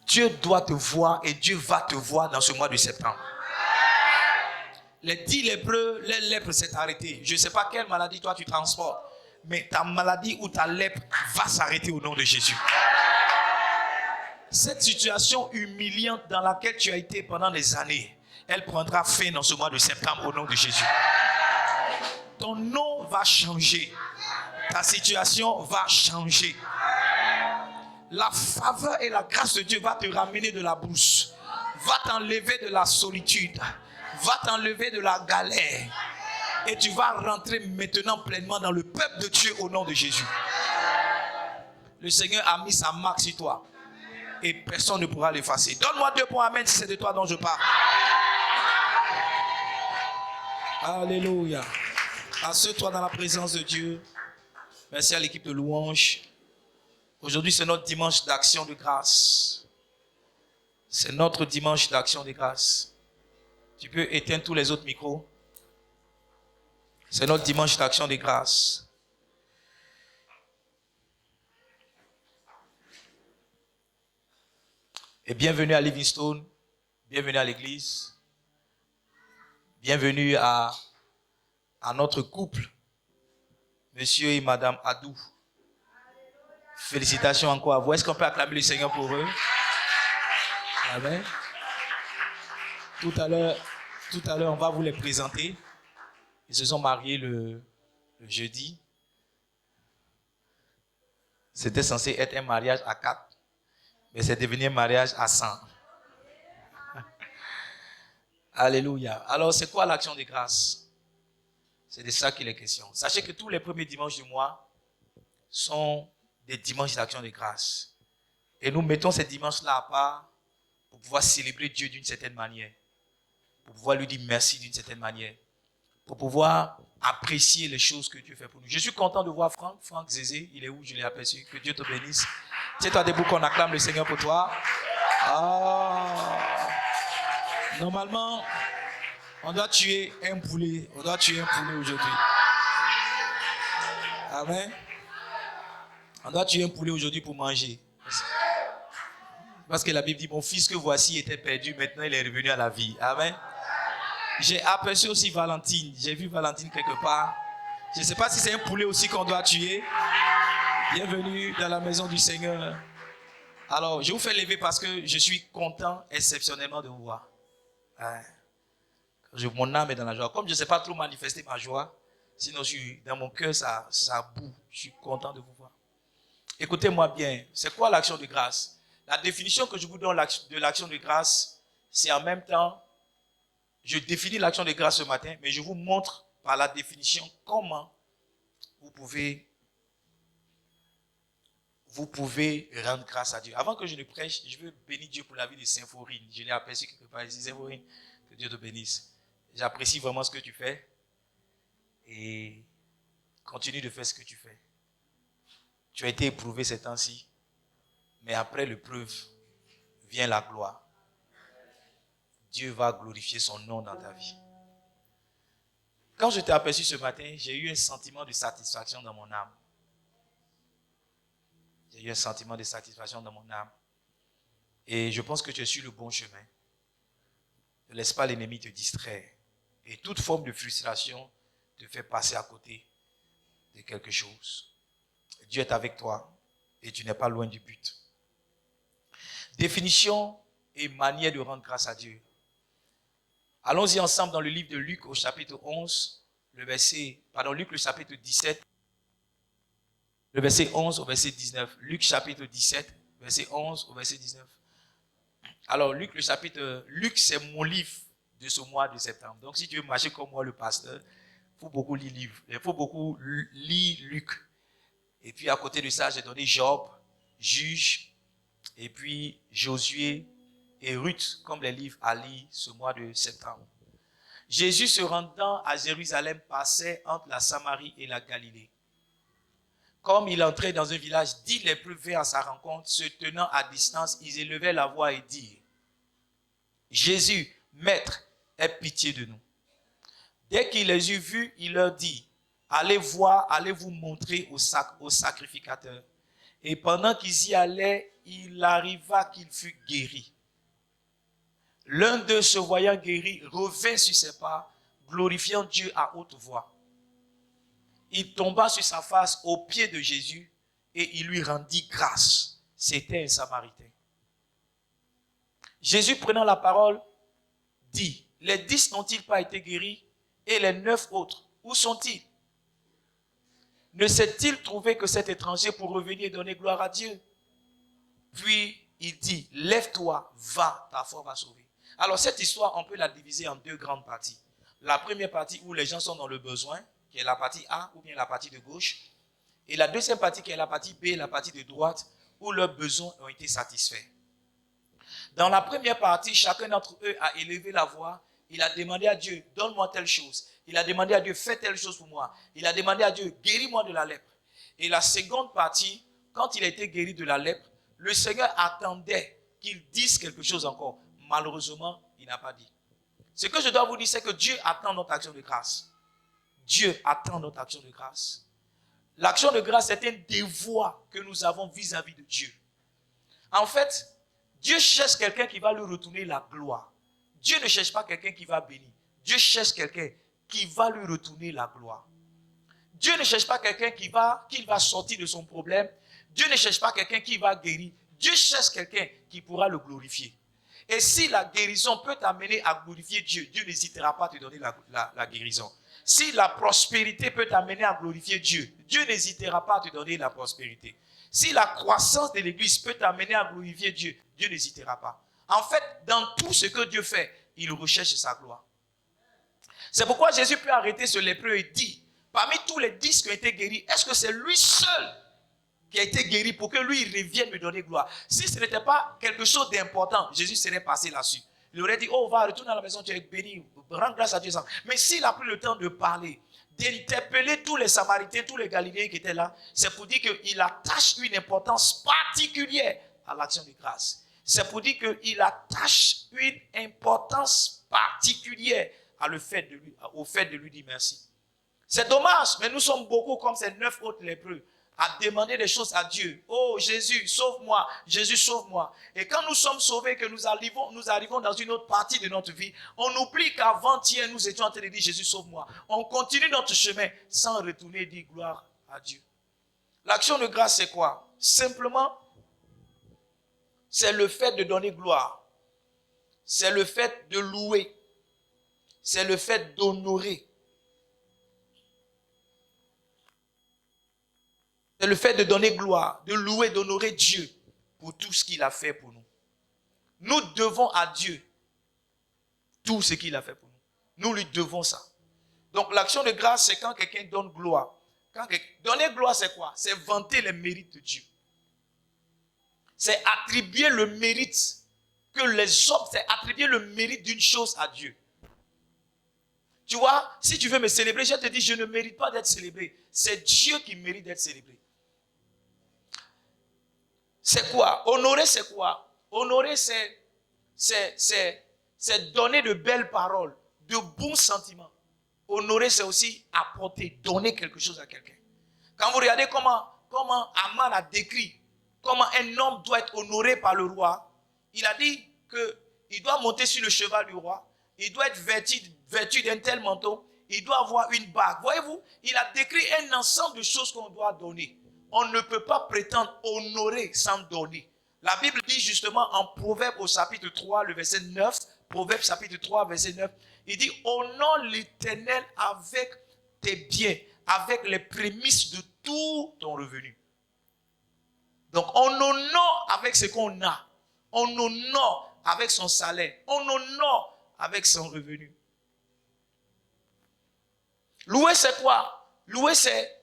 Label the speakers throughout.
Speaker 1: Dieu doit te voir et Dieu va te voir dans ce mois de septembre. Les 10 lépreux, les lèpres s'est arrêté. Je ne sais pas quelle maladie toi tu transportes, mais ta maladie ou ta lèpre va s'arrêter au nom de Jésus. Cette situation humiliante dans laquelle tu as été pendant des années, elle prendra fin dans ce mois de septembre au nom de Jésus. Ton nom va changer. Ta situation va changer. La faveur et la grâce de Dieu va te ramener de la brousse. Va t'enlever de la solitude. Va t'enlever de la galère. Et tu vas rentrer maintenant pleinement dans le peuple de Dieu au nom de Jésus. Le Seigneur a mis sa marque sur toi. Et personne ne pourra l'effacer. Donne-moi 2 points, amen, si c'est de toi dont je parle. Alléluia. Assieds-toi dans la présence de Dieu. Merci à l'équipe de louange. Aujourd'hui, c'est notre dimanche d'action de grâce. C'est notre dimanche d'action de grâce. Tu peux éteindre tous les autres micros. C'est notre dimanche d'action de grâce. Et bienvenue à Livingstone. Bienvenue à l'église. Bienvenue à notre couple. Monsieur et Madame Adou. Félicitations encore à vous. Est-ce qu'on peut acclamer le Seigneur pour eux? Amen. Tout à l'heure, on va vous les présenter. Ils se sont mariés le jeudi. C'était censé être un mariage à 4, mais c'est devenu un mariage à 100. Alléluia. Alors, c'est quoi l'action de grâce? C'est de ça qu'il est question. Sachez que tous les premiers dimanches du mois sont des dimanches d'action de grâce. Et nous mettons ces dimanches-là à part pour pouvoir célébrer Dieu d'une certaine manière. Pour pouvoir lui dire merci d'une certaine manière. Pour pouvoir apprécier les choses que Dieu fait pour nous. Je suis content de voir Franck Zézé. Il est où? Je l'ai aperçu. Que Dieu te bénisse. Tiens-toi debout qu'on acclame le Seigneur pour toi. Normalement, on doit tuer un poulet. On doit tuer un poulet aujourd'hui. Amen. On doit tuer un poulet aujourd'hui pour manger. Parce que la Bible dit, mon fils que voici était perdu, maintenant il est revenu à la vie. Amen. J'ai aperçu aussi Valentine. J'ai vu Valentine quelque part. Je ne sais pas si c'est un poulet aussi qu'on doit tuer. Bienvenue dans la maison du Seigneur. Alors, je vous fais lever parce que je suis content exceptionnellement de vous voir. Mon âme est dans la joie. Comme je ne sais pas trop manifester ma joie, sinon dans mon cœur, ça boue. Je suis content de vous voir. Écoutez-moi bien. C'est quoi l'action de grâce? La définition que je vous donne de l'action de grâce, c'est en même temps, je définis l'action de grâce ce matin, mais je vous montre par la définition comment vous pouvez rendre grâce à Dieu. Avant que je ne prêche, je veux bénir Dieu pour la vie de Symphorine. Je l'ai aperçu quelque part ici. Symphorine, que Dieu te bénisse. J'apprécie vraiment ce que tu fais et continue de faire ce que tu fais. Tu as été éprouvé ces temps-ci, mais après l'épreuve vient la gloire. Dieu va glorifier son nom dans ta vie. Quand je t'ai aperçu ce matin, j'ai eu un sentiment de satisfaction dans mon âme. J'ai eu un sentiment de satisfaction dans mon âme. Et je pense que tu es sur le bon chemin. Ne laisse pas l'ennemi te distraire. Et toute forme de frustration te fait passer à côté de quelque chose. Dieu est avec toi et tu n'es pas loin du but. Définition et manière de rendre grâce à Dieu. Allons-y ensemble dans le livre de Luc au chapitre 11, Luc le chapitre 17, le verset 11 au verset 19. Luc chapitre 17, verset 11 au verset 19. Alors Luc c'est mon livre de ce mois de septembre. Donc si tu veux marcher comme moi le pasteur, il faut beaucoup lire livre. Il faut beaucoup lire Luc. Et puis à côté de ça, j'ai donné Job, Juge, et puis Josué et Ruth, comme les livres à lire ce mois de septembre. Jésus se rendant à Jérusalem passait entre la Samarie et la Galilée. Comme il entrait dans un village, 10 lépreux vinrent à sa rencontre, se tenant à distance, ils élevaient la voix et dirent: Jésus, Maître, aie pitié de nous. Dès qu'il les eut vus, il leur dit: allez voir, allez vous montrer au sacrificateur. Et pendant qu'ils y allaient, il arriva qu'il fut guéri. L'un d'eux, se voyant guéri, revint sur ses pas, glorifiant Dieu à haute voix. Il tomba sur sa face aux pieds de Jésus et il lui rendit grâce. C'était un Samaritain. Jésus, prenant la parole, dit, les 10 n'ont-ils pas été guéris et les 9 autres, où sont-ils? Ne s'est-il trouvé que cet étranger pour revenir et donner gloire à Dieu? Puis il dit, lève-toi, va, ta foi va sauver. Alors cette histoire, on peut la diviser en 2 grandes parties. La première partie où les gens sont dans le besoin, qui est la partie A ou bien la partie de gauche. Et la deuxième partie qui est la partie B, la partie de droite, où leurs besoins ont été satisfaits. Dans la première partie, chacun d'entre eux a élevé la voix. Il a demandé à Dieu, donne-moi telle chose. Il a demandé à Dieu, fais telle chose pour moi. Il a demandé à Dieu, guéris-moi de la lèpre. Et la seconde partie, quand il a été guéri de la lèpre, le Seigneur attendait qu'il dise quelque chose encore. Malheureusement, il n'a pas dit. Ce que je dois vous dire, c'est que Dieu attend notre action de grâce. Dieu attend notre action de grâce. L'action de grâce est un devoir que nous avons vis-à-vis de Dieu. En fait, Dieu cherche quelqu'un qui va lui retourner la gloire. Dieu ne cherche pas quelqu'un qui va bénir. Dieu cherche quelqu'un qui va lui retourner la gloire. Dieu ne cherche pas quelqu'un qui va sortir de son problème. Dieu ne cherche pas quelqu'un qui va guérir. Dieu cherche quelqu'un qui pourra le glorifier. Et si la guérison peut t'amener à glorifier Dieu, Dieu n'hésitera pas à te donner la guérison. Si la prospérité peut t'amener à glorifier Dieu, Dieu n'hésitera pas à te donner la prospérité. Si la croissance de l'église peut t'amener à glorifier Dieu, Dieu n'hésitera pas. En fait, dans tout ce que Dieu fait, il recherche sa gloire. C'est pourquoi Jésus peut arrêter ce lépreux et dire, parmi tous les 10 qui ont été guéris, est-ce que c'est lui seul qui a été guéri pour que lui il revienne me donner gloire? Si ce n'était pas quelque chose d'important, Jésus serait passé là-dessus. Il aurait dit, oh, va, retourne à la maison, tu es béni, rends grâce à Dieu. Mais s'il a pris le temps de parler, d'interpeller tous les Samaritains, tous les Galiléens qui étaient là, c'est pour dire qu'il attache une importance particulière à l'action de grâce. C'est pour dire qu'il attache une importance particulière au fait de lui dire merci. C'est dommage, mais nous sommes beaucoup comme ces 9 autres lépreux à demander des choses à Dieu. Oh Jésus, sauve-moi. Jésus, sauve-moi. Et quand nous sommes sauvés, que nous arrivons dans une autre partie de notre vie, on oublie qu'avant-hier, nous étions en train de dire Jésus, sauve-moi. On continue notre chemin sans retourner et dire gloire à Dieu. L'action de grâce, c'est quoi? Simplement, c'est le fait de donner gloire. C'est le fait de louer. C'est le fait d'honorer. C'est le fait de donner gloire, de louer, d'honorer Dieu pour tout ce qu'il a fait pour nous. Nous devons à Dieu tout ce qu'il a fait pour nous. Nous lui devons ça. Donc l'action de grâce, c'est quand quelqu'un donne gloire. Donner gloire, c'est quoi? C'est vanter les mérites de Dieu. C'est attribuer le mérite que les hommes, c'est attribuer le mérite d'une chose à Dieu. Tu vois, si tu veux me célébrer, je te dis, je ne mérite pas d'être célébré. C'est Dieu qui mérite d'être célébré. C'est quoi? Honorer, c'est quoi? Honorer, c'est donner de belles paroles, de bons sentiments. Honorer, c'est aussi apporter, donner quelque chose à quelqu'un. Quand vous regardez comment Aman a décrit comment un homme doit être honoré par le roi, il a dit qu'il doit monter sur le cheval du roi, il doit être vêtu d'un tel manteau, il doit avoir une bague. Voyez-vous, il a décrit un ensemble de choses qu'on doit donner. On ne peut pas prétendre honorer sans donner. La Bible dit justement en Proverbe au chapitre 3, le verset 9, Proverbe chapitre 3, verset 9, il dit, honore l'Éternel avec tes biens, avec les prémices de tout ton revenu. Donc on honore avec ce qu'on a. On honore avec son salaire. On honore avec son revenu. Louer, c'est quoi? Louer, c'est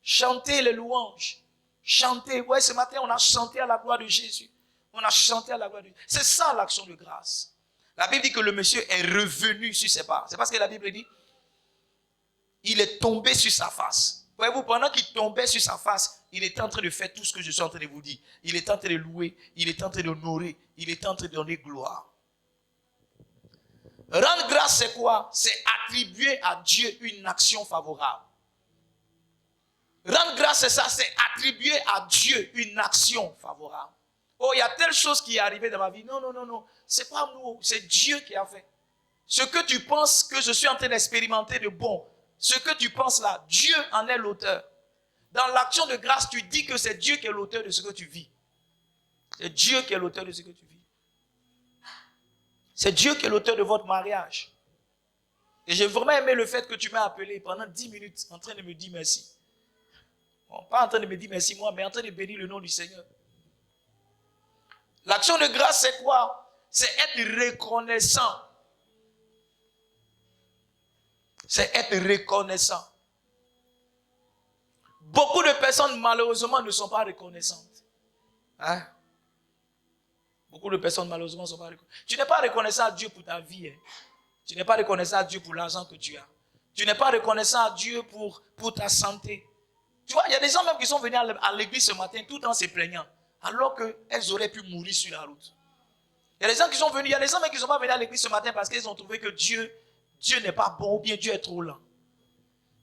Speaker 1: chanter les louanges. Chanter. Ouais, ce matin, on a chanté à la gloire de Jésus. On a chanté à la gloire de Jésus. C'est ça l'action de grâce. La Bible dit que le monsieur est revenu sur ses pas. C'est parce que la Bible dit, il est tombé sur sa face. Voyez-vous, pendant qu'il tombait sur sa face, il était en train de faire tout ce que je suis en train de vous dire. Il est en train de louer, il est en train d'honorer, il est en train de donner gloire. Rendre grâce, c'est quoi? C'est attribuer à Dieu une action favorable. Rendre grâce, c'est ça, c'est attribuer à Dieu une action favorable. Oh, il y a telle chose qui est arrivée dans ma vie. Non, non, non, non. C'est pas nous, c'est Dieu qui a fait. Ce que tu penses que je suis en train d'expérimenter de bon, ce que tu penses là, Dieu en est l'auteur. Dans l'action de grâce, tu dis que c'est Dieu qui est l'auteur de ce que tu vis. C'est Dieu qui est l'auteur de ce que tu vis. C'est Dieu qui est l'auteur de votre mariage. Et j'ai vraiment aimé le fait que tu m'as appelé pendant 10 minutes en train de me dire merci. Bon, pas en train de me dire merci moi, mais en train de bénir le nom du Seigneur. L'action de grâce, c'est quoi? C'est être reconnaissant. C'est être reconnaissant. Beaucoup de personnes, malheureusement, ne sont pas reconnaissantes. Hein? Beaucoup de personnes, malheureusement, ne sont pas reconnaissantes. Tu n'es pas reconnaissant à Dieu pour ta vie. Hein? Tu n'es pas reconnaissant à Dieu pour l'argent que tu as. Tu n'es pas reconnaissant à Dieu pour ta santé. Tu vois, il y a des gens même qui sont venus à l'église ce matin tout en se plaignant, alors qu'elles auraient pu mourir sur la route. Il y a des gens qui sont venus, il y a des gens même qui ne sont pas venus à l'église ce matin parce qu'ils ont trouvé que Dieu n'est pas bon ou bien Dieu est trop lent.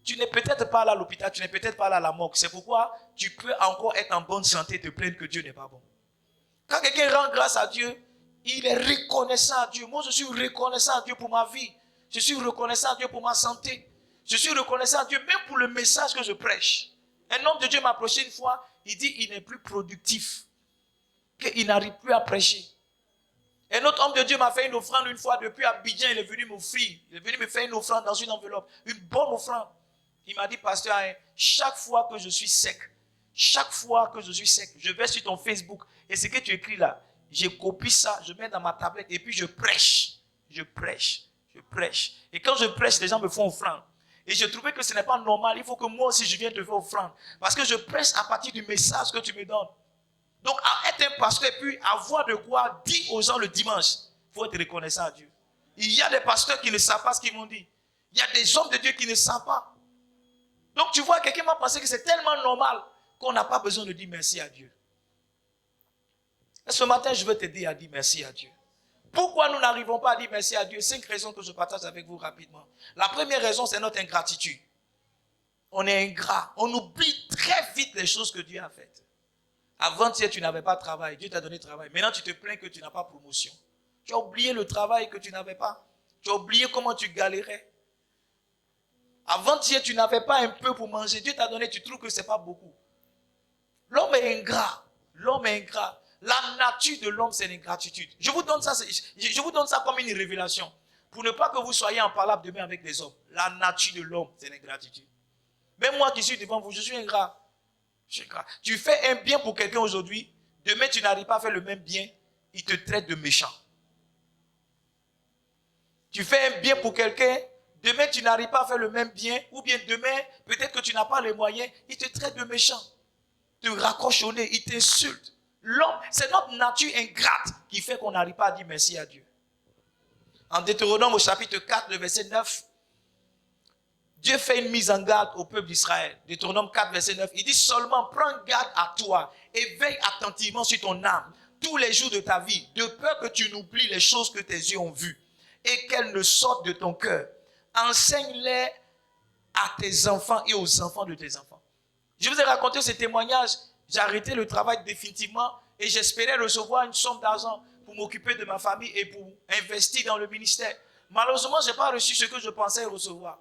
Speaker 1: Tu n'es peut-être pas là à l'hôpital, tu n'es peut-être pas là à la morgue. C'est pourquoi tu peux encore être en bonne santé et te plaindre que Dieu n'est pas bon. Quand quelqu'un rend grâce à Dieu, il est reconnaissant à Dieu. Moi, je suis reconnaissant à Dieu pour ma vie. Je suis reconnaissant à Dieu pour ma santé. Je suis reconnaissant à Dieu même pour le message que je prêche. Un homme de Dieu m'a approché une fois, il dit il n'est plus productif, qu'il n'arrive plus à prêcher. Un autre homme de Dieu m'a fait une offrande une fois, depuis Abidjan, il est venu m'offrir. Il est venu me faire une offrande dans une enveloppe, une bonne offrande. Il m'a dit, pasteur, chaque fois que je suis sec, je vais sur ton Facebook et ce que tu écris là, je copie ça, je mets dans ma tablette et puis je prêche. Et quand je prêche, les gens me font offrande. Et je trouvais que ce n'est pas normal, il faut que moi aussi je vienne te faire offrande. Parce que je prêche à partir du message que tu me donnes. Donc, à être un pasteur et puis avoir de quoi dire aux gens le dimanche, il faut être reconnaissant à Dieu. Il y a des pasteurs qui ne savent pas ce qu'ils m'ont dit. Il y a des hommes de Dieu qui ne savent pas. Donc, tu vois, quelqu'un m'a pensé que c'est tellement normal qu'on n'a pas besoin de dire merci à Dieu. Et ce matin, je veux t'aider à dire merci à Dieu. Pourquoi nous n'arrivons pas à dire merci à Dieu? 5 raisons que je partage avec vous rapidement. La première raison, c'est notre ingratitude. On est ingrat. On oublie très vite les choses que Dieu a faites. Avant-hier, tu n'avais pas de travail. Dieu t'a donné travail. Maintenant, tu te plains que tu n'as pas de promotion. Tu as oublié le travail que tu n'avais pas. Tu as oublié comment tu galérais. Avant-hier, tu n'avais pas un peu pour manger. Dieu t'a donné, tu trouves que ce n'est pas beaucoup. L'homme est ingrat. L'homme est ingrat. La nature de l'homme, c'est l'ingratitude. Je vous donne ça comme une révélation. Pour ne pas que vous soyez en parole demain avec des hommes. La nature de l'homme, c'est l'ingratitude. Même moi qui suis devant vous, je suis ingrat. Tu fais un bien pour quelqu'un aujourd'hui, demain tu n'arrives pas à faire le même bien, il te traite de méchant. Tu fais un bien pour quelqu'un, demain tu n'arrives pas à faire le même bien, ou bien demain, peut-être que tu n'as pas les moyens, il te traite de méchant. Il te raccroche au nez, il t'insulte. L'homme, c'est notre nature ingrate qui fait qu'on n'arrive pas à dire merci à Dieu. En Deutéronome au chapitre 4, le verset 9, Dieu fait une mise en garde au peuple d'Israël. Deutéronome 4, verset 9, il dit seulement prends garde à toi et veille attentivement sur ton âme tous les jours de ta vie, de peur que tu n'oublies les choses que tes yeux ont vues et qu'elles ne sortent de ton cœur. Enseigne-les à tes enfants et aux enfants de tes enfants. Je vous ai raconté ce témoignage. J'ai arrêté le travail définitivement et j'espérais recevoir une somme d'argent pour m'occuper de ma famille et pour investir dans le ministère. Malheureusement, je n'ai pas reçu ce que je pensais recevoir.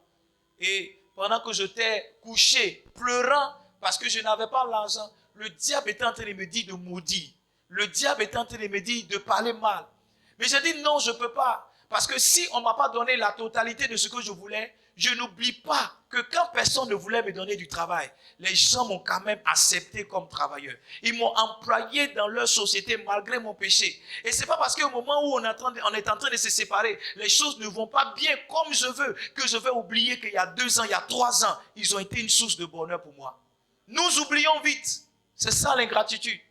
Speaker 1: Et pendant que j'étais couché, pleurant, parce que je n'avais pas l'argent, le diable était en train de me dire de maudire. Le diable était en train de me dire de parler mal. Mais j'ai dit non, je ne peux pas. Parce que si on ne m'a pas donné la totalité de ce que je voulais, je n'oublie pas que quand personne ne voulait me donner du travail, les gens m'ont quand même accepté comme travailleur. Ils m'ont employé dans leur société malgré mon péché. Et c'est pas parce qu'au moment où on est en train de se séparer, les choses ne vont pas bien comme je veux, que je vais oublier qu'il y a 2 ans, il y a 3 ans, ils ont été une source de bonheur pour moi. Nous oublions vite. C'est ça l'ingratitude.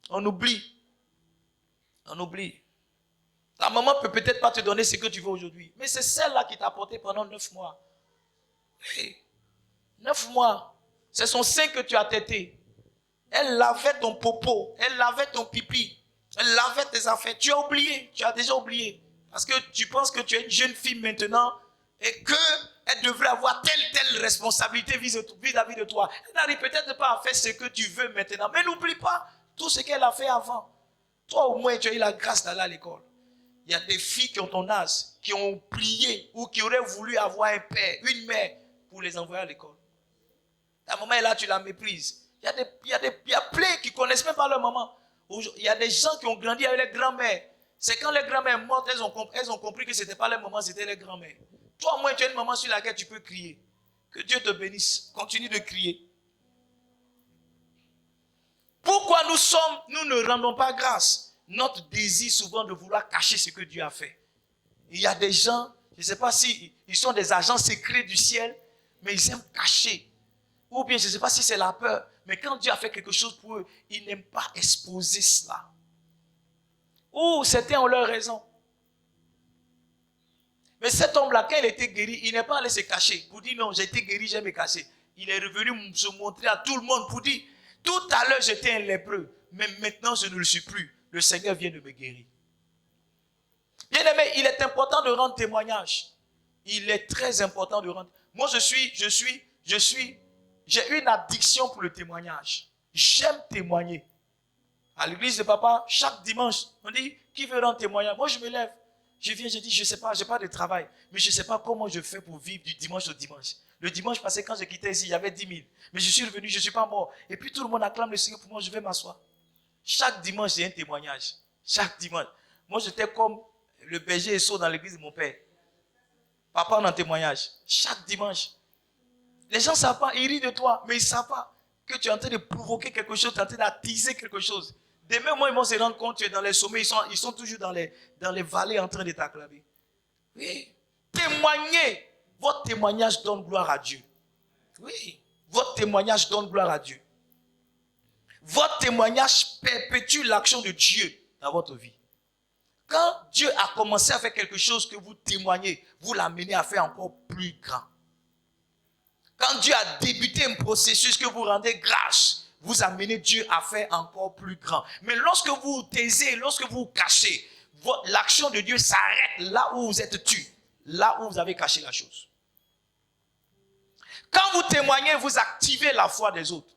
Speaker 1: On oublie. On oublie. Ta maman peut peut-être pas te donner ce que tu veux aujourd'hui. Mais c'est celle-là qui t'a porté pendant 9 mois. Oui. 9 mois. C'est son sein que tu as tété. Elle lavait ton popo. Elle lavait ton pipi. Elle lavait tes affaires. Tu as oublié. Tu as déjà oublié. Parce que tu penses que tu es une jeune fille maintenant et que elle devrait avoir telle responsabilité vis-à-vis de toi. Elle n'arrive peut-être pas à faire ce que tu veux maintenant. Mais n'oublie pas tout ce qu'elle a fait avant. Toi, au moins, tu as eu la grâce d'aller à l'école. Il y a des filles qui ont ton âge, qui ont prié ou qui auraient voulu avoir un père, une mère pour les envoyer à l'école. Ta maman est là, tu la méprises. Il y a plein qui ne connaissent même pas leur maman. Il y a des gens qui ont grandi avec les grands-mères. C'est quand les grands-mères mortes, elles ont compris que ce n'était pas les mamans, c'était les grands-mères. Toi, au moins, tu as une maman sur laquelle tu peux crier. Que Dieu te bénisse. Continue de crier. Pourquoi nous ne rendons pas grâce? Notre désir souvent de vouloir cacher ce que Dieu a fait. Il y a des gens, je ne sais pas si ils sont des agents secrets du ciel, mais ils aiment cacher. Ou bien je ne sais pas si c'est la peur, mais quand Dieu a fait quelque chose pour eux, ils n'aiment pas exposer cela. Ou certains ont leur raison. Mais cet homme-là, quand il était guéri, il n'est pas allé se cacher. Pour dire non, j'ai été guéri, j'ai me caché. Il est revenu se montrer à tout le monde pour dire, tout à l'heure j'étais un lépreux, mais maintenant je ne le suis plus. Le Seigneur vient de me guérir. Bien aimé, il est important de rendre témoignage. Il est très important de rendre. Moi, j'ai une addiction pour le témoignage. J'aime témoigner. À l'église de papa, chaque dimanche, on dit, qui veut rendre témoignage? Moi, je me lève. Je viens, je dis, je ne sais pas, je n'ai pas de travail. Mais je ne sais pas comment je fais pour vivre du dimanche au dimanche. Le dimanche passé, quand je quittais ici, il y avait 10 000. Mais je suis revenu, je ne suis pas mort. Et puis tout le monde acclame le Seigneur pour moi, je vais m'asseoir. Chaque dimanche, j'ai un témoignage. Chaque dimanche. Moi, j'étais comme le berger et saut dans l'église de mon père. Papa, on a un témoignage. Chaque dimanche. Les gens ne savent pas, ils rient de toi, mais ils ne savent pas que tu es en train de provoquer quelque chose, tu es en train d'attiser quelque chose. Demain, moi, ils vont se rendre compte que tu es dans les sommets, ils sont toujours dans les vallées en train de t'acclamer. Oui. Témoignez. Votre témoignage donne gloire à Dieu. Oui. Votre témoignage donne gloire à Dieu. Votre témoignage perpétue l'action de Dieu dans votre vie. Quand Dieu a commencé à faire quelque chose que vous témoignez, vous l'amenez à faire encore plus grand. Quand Dieu a débuté un processus que vous rendez grâce, vous amenez Dieu à faire encore plus grand. Mais lorsque vous vous taisez, lorsque vous vous cachez, l'action de Dieu s'arrête là où vous êtes tu, là où vous avez caché la chose. Quand vous témoignez, vous activez la foi des autres.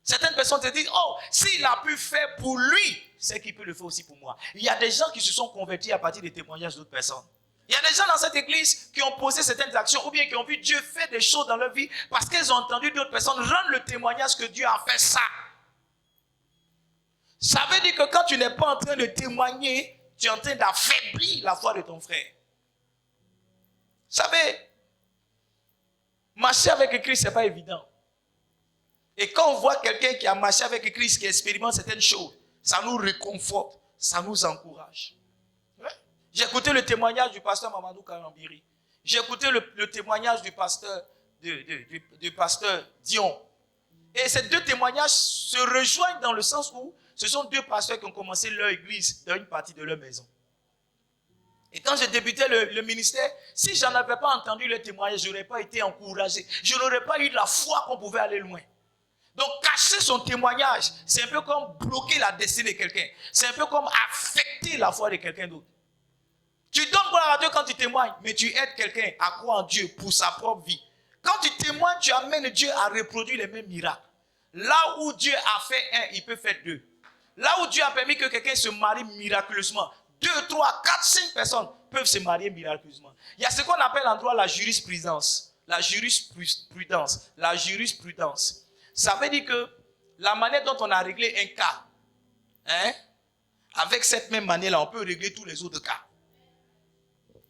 Speaker 1: Certaines personnes se disent, oh, s'il a pu faire pour lui, c'est qu'il peut le faire aussi pour moi. Il y a des gens qui se sont convertis à partir des témoignages d'autres personnes. Il y a des gens dans cette église qui ont posé certaines actions ou bien qui ont vu Dieu faire des choses dans leur vie parce qu'ils ont entendu d'autres personnes rendre le témoignage que Dieu a fait ça. Ça veut dire que quand tu n'es pas en train de témoigner, tu es en train d'affaiblir la foi de ton frère. Vous savez, marcher avec Christ, ce n'est pas évident. Et quand on voit quelqu'un qui a marché avec Christ, qui expérimente certaines choses, ça nous réconforte, ça nous encourage. J'ai écouté le témoignage du pasteur Mamadou Karambiri. J'ai écouté le témoignage du pasteur Dion. Et ces deux témoignages se rejoignent dans le sens où ce sont deux pasteurs qui ont commencé leur église dans une partie de leur maison. Et quand j'ai débuté le ministère, si je n'avais pas entendu le témoignage, je n'aurais pas été encouragé. Je n'aurais pas eu la foi qu'on pouvait aller loin. Donc, cacher son témoignage, c'est un peu comme bloquer la destinée de quelqu'un. C'est un peu comme affecter la foi de quelqu'un d'autre. Tu donnes gloire à Dieu quand tu témoignes, mais tu aides quelqu'un à croire en Dieu pour sa propre vie. Quand tu témoignes, tu amènes Dieu à reproduire les mêmes miracles. Là où Dieu a fait un, il peut faire deux. Là où Dieu a permis que quelqu'un se marie miraculeusement, 2, 3, 4, 5 personnes peuvent se marier miraculeusement. Il y a ce qu'on appelle en droit la jurisprudence. La jurisprudence. La jurisprudence. Ça veut dire que la manière dont on a réglé un cas, avec cette même manière-là, on peut régler tous les autres cas.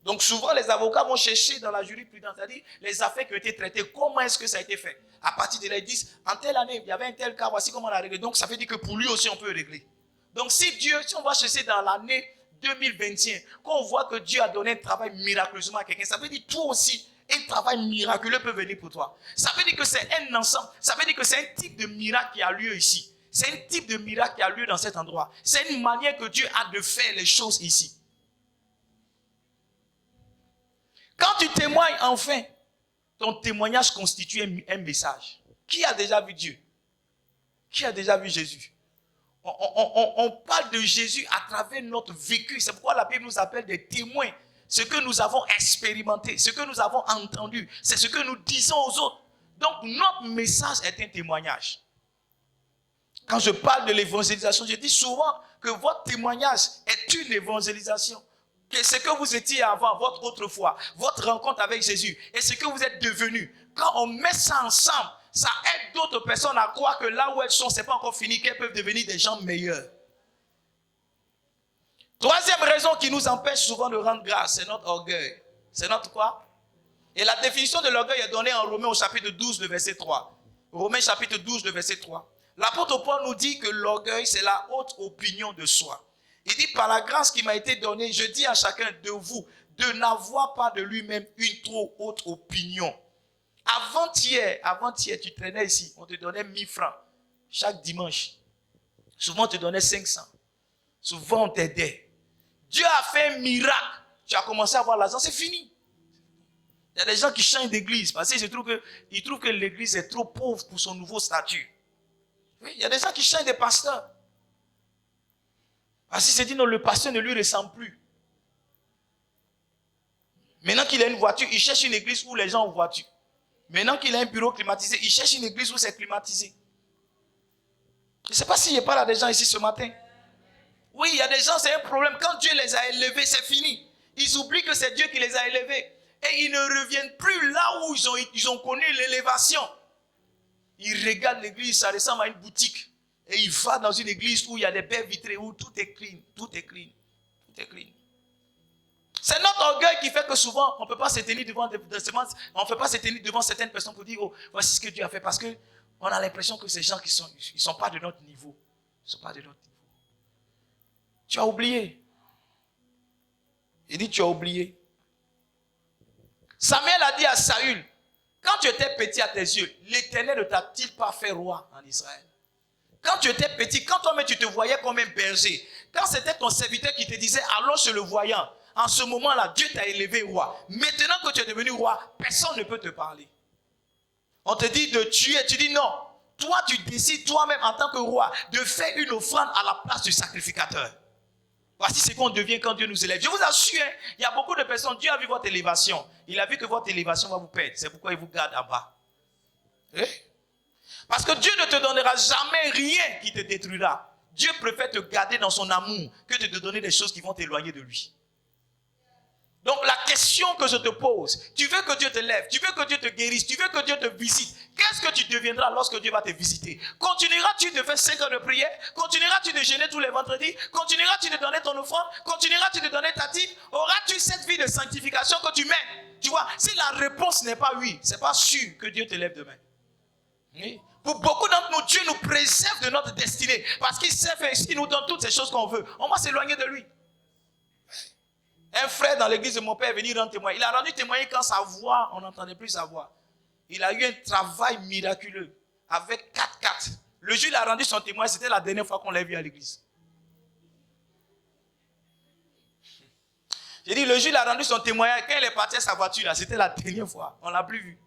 Speaker 1: Donc souvent, les avocats vont chercher dans la jurisprudence, c'est-à-dire les affaires qui ont été traitées, comment est-ce que ça a été fait. À partir de là, ils disent, en telle année, il y avait un tel cas, voici comment on a réglé. Donc ça veut dire que pour lui aussi, on peut régler. Donc si on va chercher dans l'année 2021, quand on voit que Dieu a donné un travail miraculeusement à quelqu'un, ça veut dire toi aussi, un travail miraculeux peut venir pour toi. Ça veut dire que c'est un ensemble, ça veut dire que c'est un type de miracle qui a lieu ici. C'est un type de miracle qui a lieu dans cet endroit. C'est une manière que Dieu a de faire les choses ici. Quand tu témoignes enfin, ton témoignage constitue un message. Qui a déjà vu Dieu? Qui a déjà vu Jésus? On parle de Jésus à travers notre vécu. C'est pourquoi la Bible nous appelle des témoins. ce que nous avons expérimenté, ce que nous avons entendu, c'est ce que nous disons aux autres. Donc notre message est un témoignage. Quand je parle de l'évangélisation, je dis souvent que votre témoignage est une évangélisation. Que ce que vous étiez avant, votre autrefois, votre rencontre avec Jésus et ce que vous êtes devenu. Quand on met ça ensemble, ça aide d'autres personnes à croire que là où elles sont, ce n'est pas encore fini, qu'elles peuvent devenir des gens meilleurs. Troisième raison qui nous empêche souvent de rendre grâce, c'est notre orgueil. C'est notre quoi? Et la définition de l'orgueil est donnée en Romains au chapitre 12, le verset 3. Romains chapitre 12, le verset 3. L'apôtre Paul nous dit que l'orgueil, c'est la haute opinion de soi. Il dit, par la grâce qui m'a été donnée, je dis à chacun de vous de n'avoir pas de lui-même une trop haute opinion. Avant-hier, tu traînais ici, on te donnait 1000 francs chaque dimanche. Souvent, on te donnait 500. Souvent, on t'aidait. Dieu a fait un miracle. Tu as commencé à avoir l'argent, c'est fini. Il y a des gens qui changent d'église parce qu'ils trouvent que l'église est trop pauvre pour son nouveau statut. Oui, il y a des gens qui changent de pasteur. Parce qu'ils se disent non, le pasteur ne lui ressemble plus. Maintenant qu'il a une voiture, il cherche une église où les gens ont voiture. Maintenant qu'il a un bureau climatisé, il cherche une église où c'est climatisé. Je ne sais pas s'il n'y a pas là des gens ici ce matin. Oui, il y a des gens, c'est un problème. Quand Dieu les a élevés, c'est fini. Ils oublient que c'est Dieu qui les a élevés. Et ils ne reviennent plus là où ils ont connu l'élévation. Ils regardent l'église, ça ressemble à une boutique. Et ils vont dans une église où il y a des baies vitrées, où tout est clean, tout est clean, tout est clean. C'est notre orgueil qui fait que souvent, on ne peut pas se tenir devant certaines personnes pour dire, oh, voici ce que Dieu a fait. Parce qu'on a l'impression que ces gens ils sont pas de notre niveau. Ils ne sont pas de notre niveau. Tu as oublié. Il dit, tu as oublié. Samuel a dit à Saül, quand tu étais petit à tes yeux, l'Éternel ne t'a-t-il pas fait roi en Israël? Quand tu étais petit, quand toi-même tu te voyais comme un berger, quand c'était ton serviteur qui te disait, allons chez le voyant, en ce moment-là, Dieu t'a élevé roi. Maintenant que tu es devenu roi, personne ne peut te parler. On te dit de tuer, tu dis non. Toi, tu décides toi-même en tant que roi de faire une offrande à la place du sacrificateur. Voici ce qu'on devient quand Dieu nous élève. Je vous assure, il y a beaucoup de personnes, Dieu a vu votre élévation. Il a vu que votre élévation va vous perdre. C'est pourquoi il vous garde en bas. Parce que Dieu ne te donnera jamais rien qui te détruira. Dieu préfère te garder dans son amour que de te donner des choses qui vont t'éloigner de lui. Donc la question que je te pose, tu veux que Dieu te lève, tu veux que Dieu te guérisse, tu veux que Dieu te visite, qu'est-ce que tu deviendras lorsque Dieu va te visiter? Continueras-tu de faire 5 heures de prière? Continueras-tu de jeûner tous les vendredis? Continueras-tu de donner ton offrande? Continueras-tu de donner ta dîme? Auras-tu cette vie de sanctification que tu mènes? Tu vois, si la réponse n'est pas oui, c'est pas sûr que Dieu te lève demain. Oui. Pour beaucoup d'entre nous, Dieu nous préserve de notre destinée parce qu'il sait faire, il nous donne toutes ces choses qu'on veut. On va s'éloigner de lui. Un frère dans l'église de mon père est venu rendre témoin. Il a rendu témoin quand sa voix, on n'entendait plus sa voix. Il a eu un travail miraculeux avec 4x4. Le jour où il a rendu son témoin, c'était la dernière fois qu'on l'a vu à l'église. J'ai dit, le jour où il a rendu son témoignage, quand il est parti à sa voiture, là, c'était la dernière fois. On ne l'a plus vu.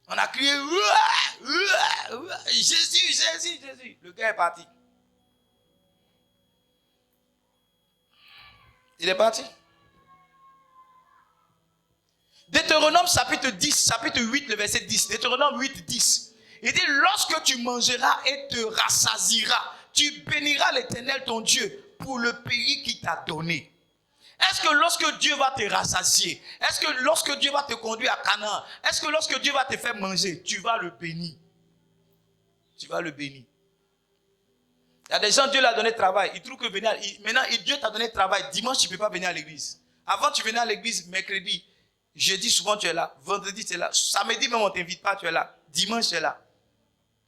Speaker 1: On a crié, Jésus, Jésus, Jésus. Le gars est parti. Il est parti. Deutéronome chapitre 10, chapitre 8, le verset 10. Deutéronome 8, 10. Il dit, lorsque tu mangeras et te rassasieras, tu béniras l'Éternel ton Dieu pour le pays qu'il t'a donné. Est-ce que lorsque Dieu va te rassasier, est-ce que lorsque Dieu va te conduire à Canaan, est-ce que lorsque Dieu va te faire manger, tu vas le bénir? Tu vas le bénir. Il y a des gens, Dieu leur a donné travail. Ils trouvent que maintenant, Dieu t'a donné travail. Dimanche, tu ne peux pas venir à l'église. Avant, tu venais à l'église mercredi. Jeudi, souvent, tu es là. Vendredi, tu es là. Samedi, même, on ne t'invite pas, tu es là. Dimanche, tu es là.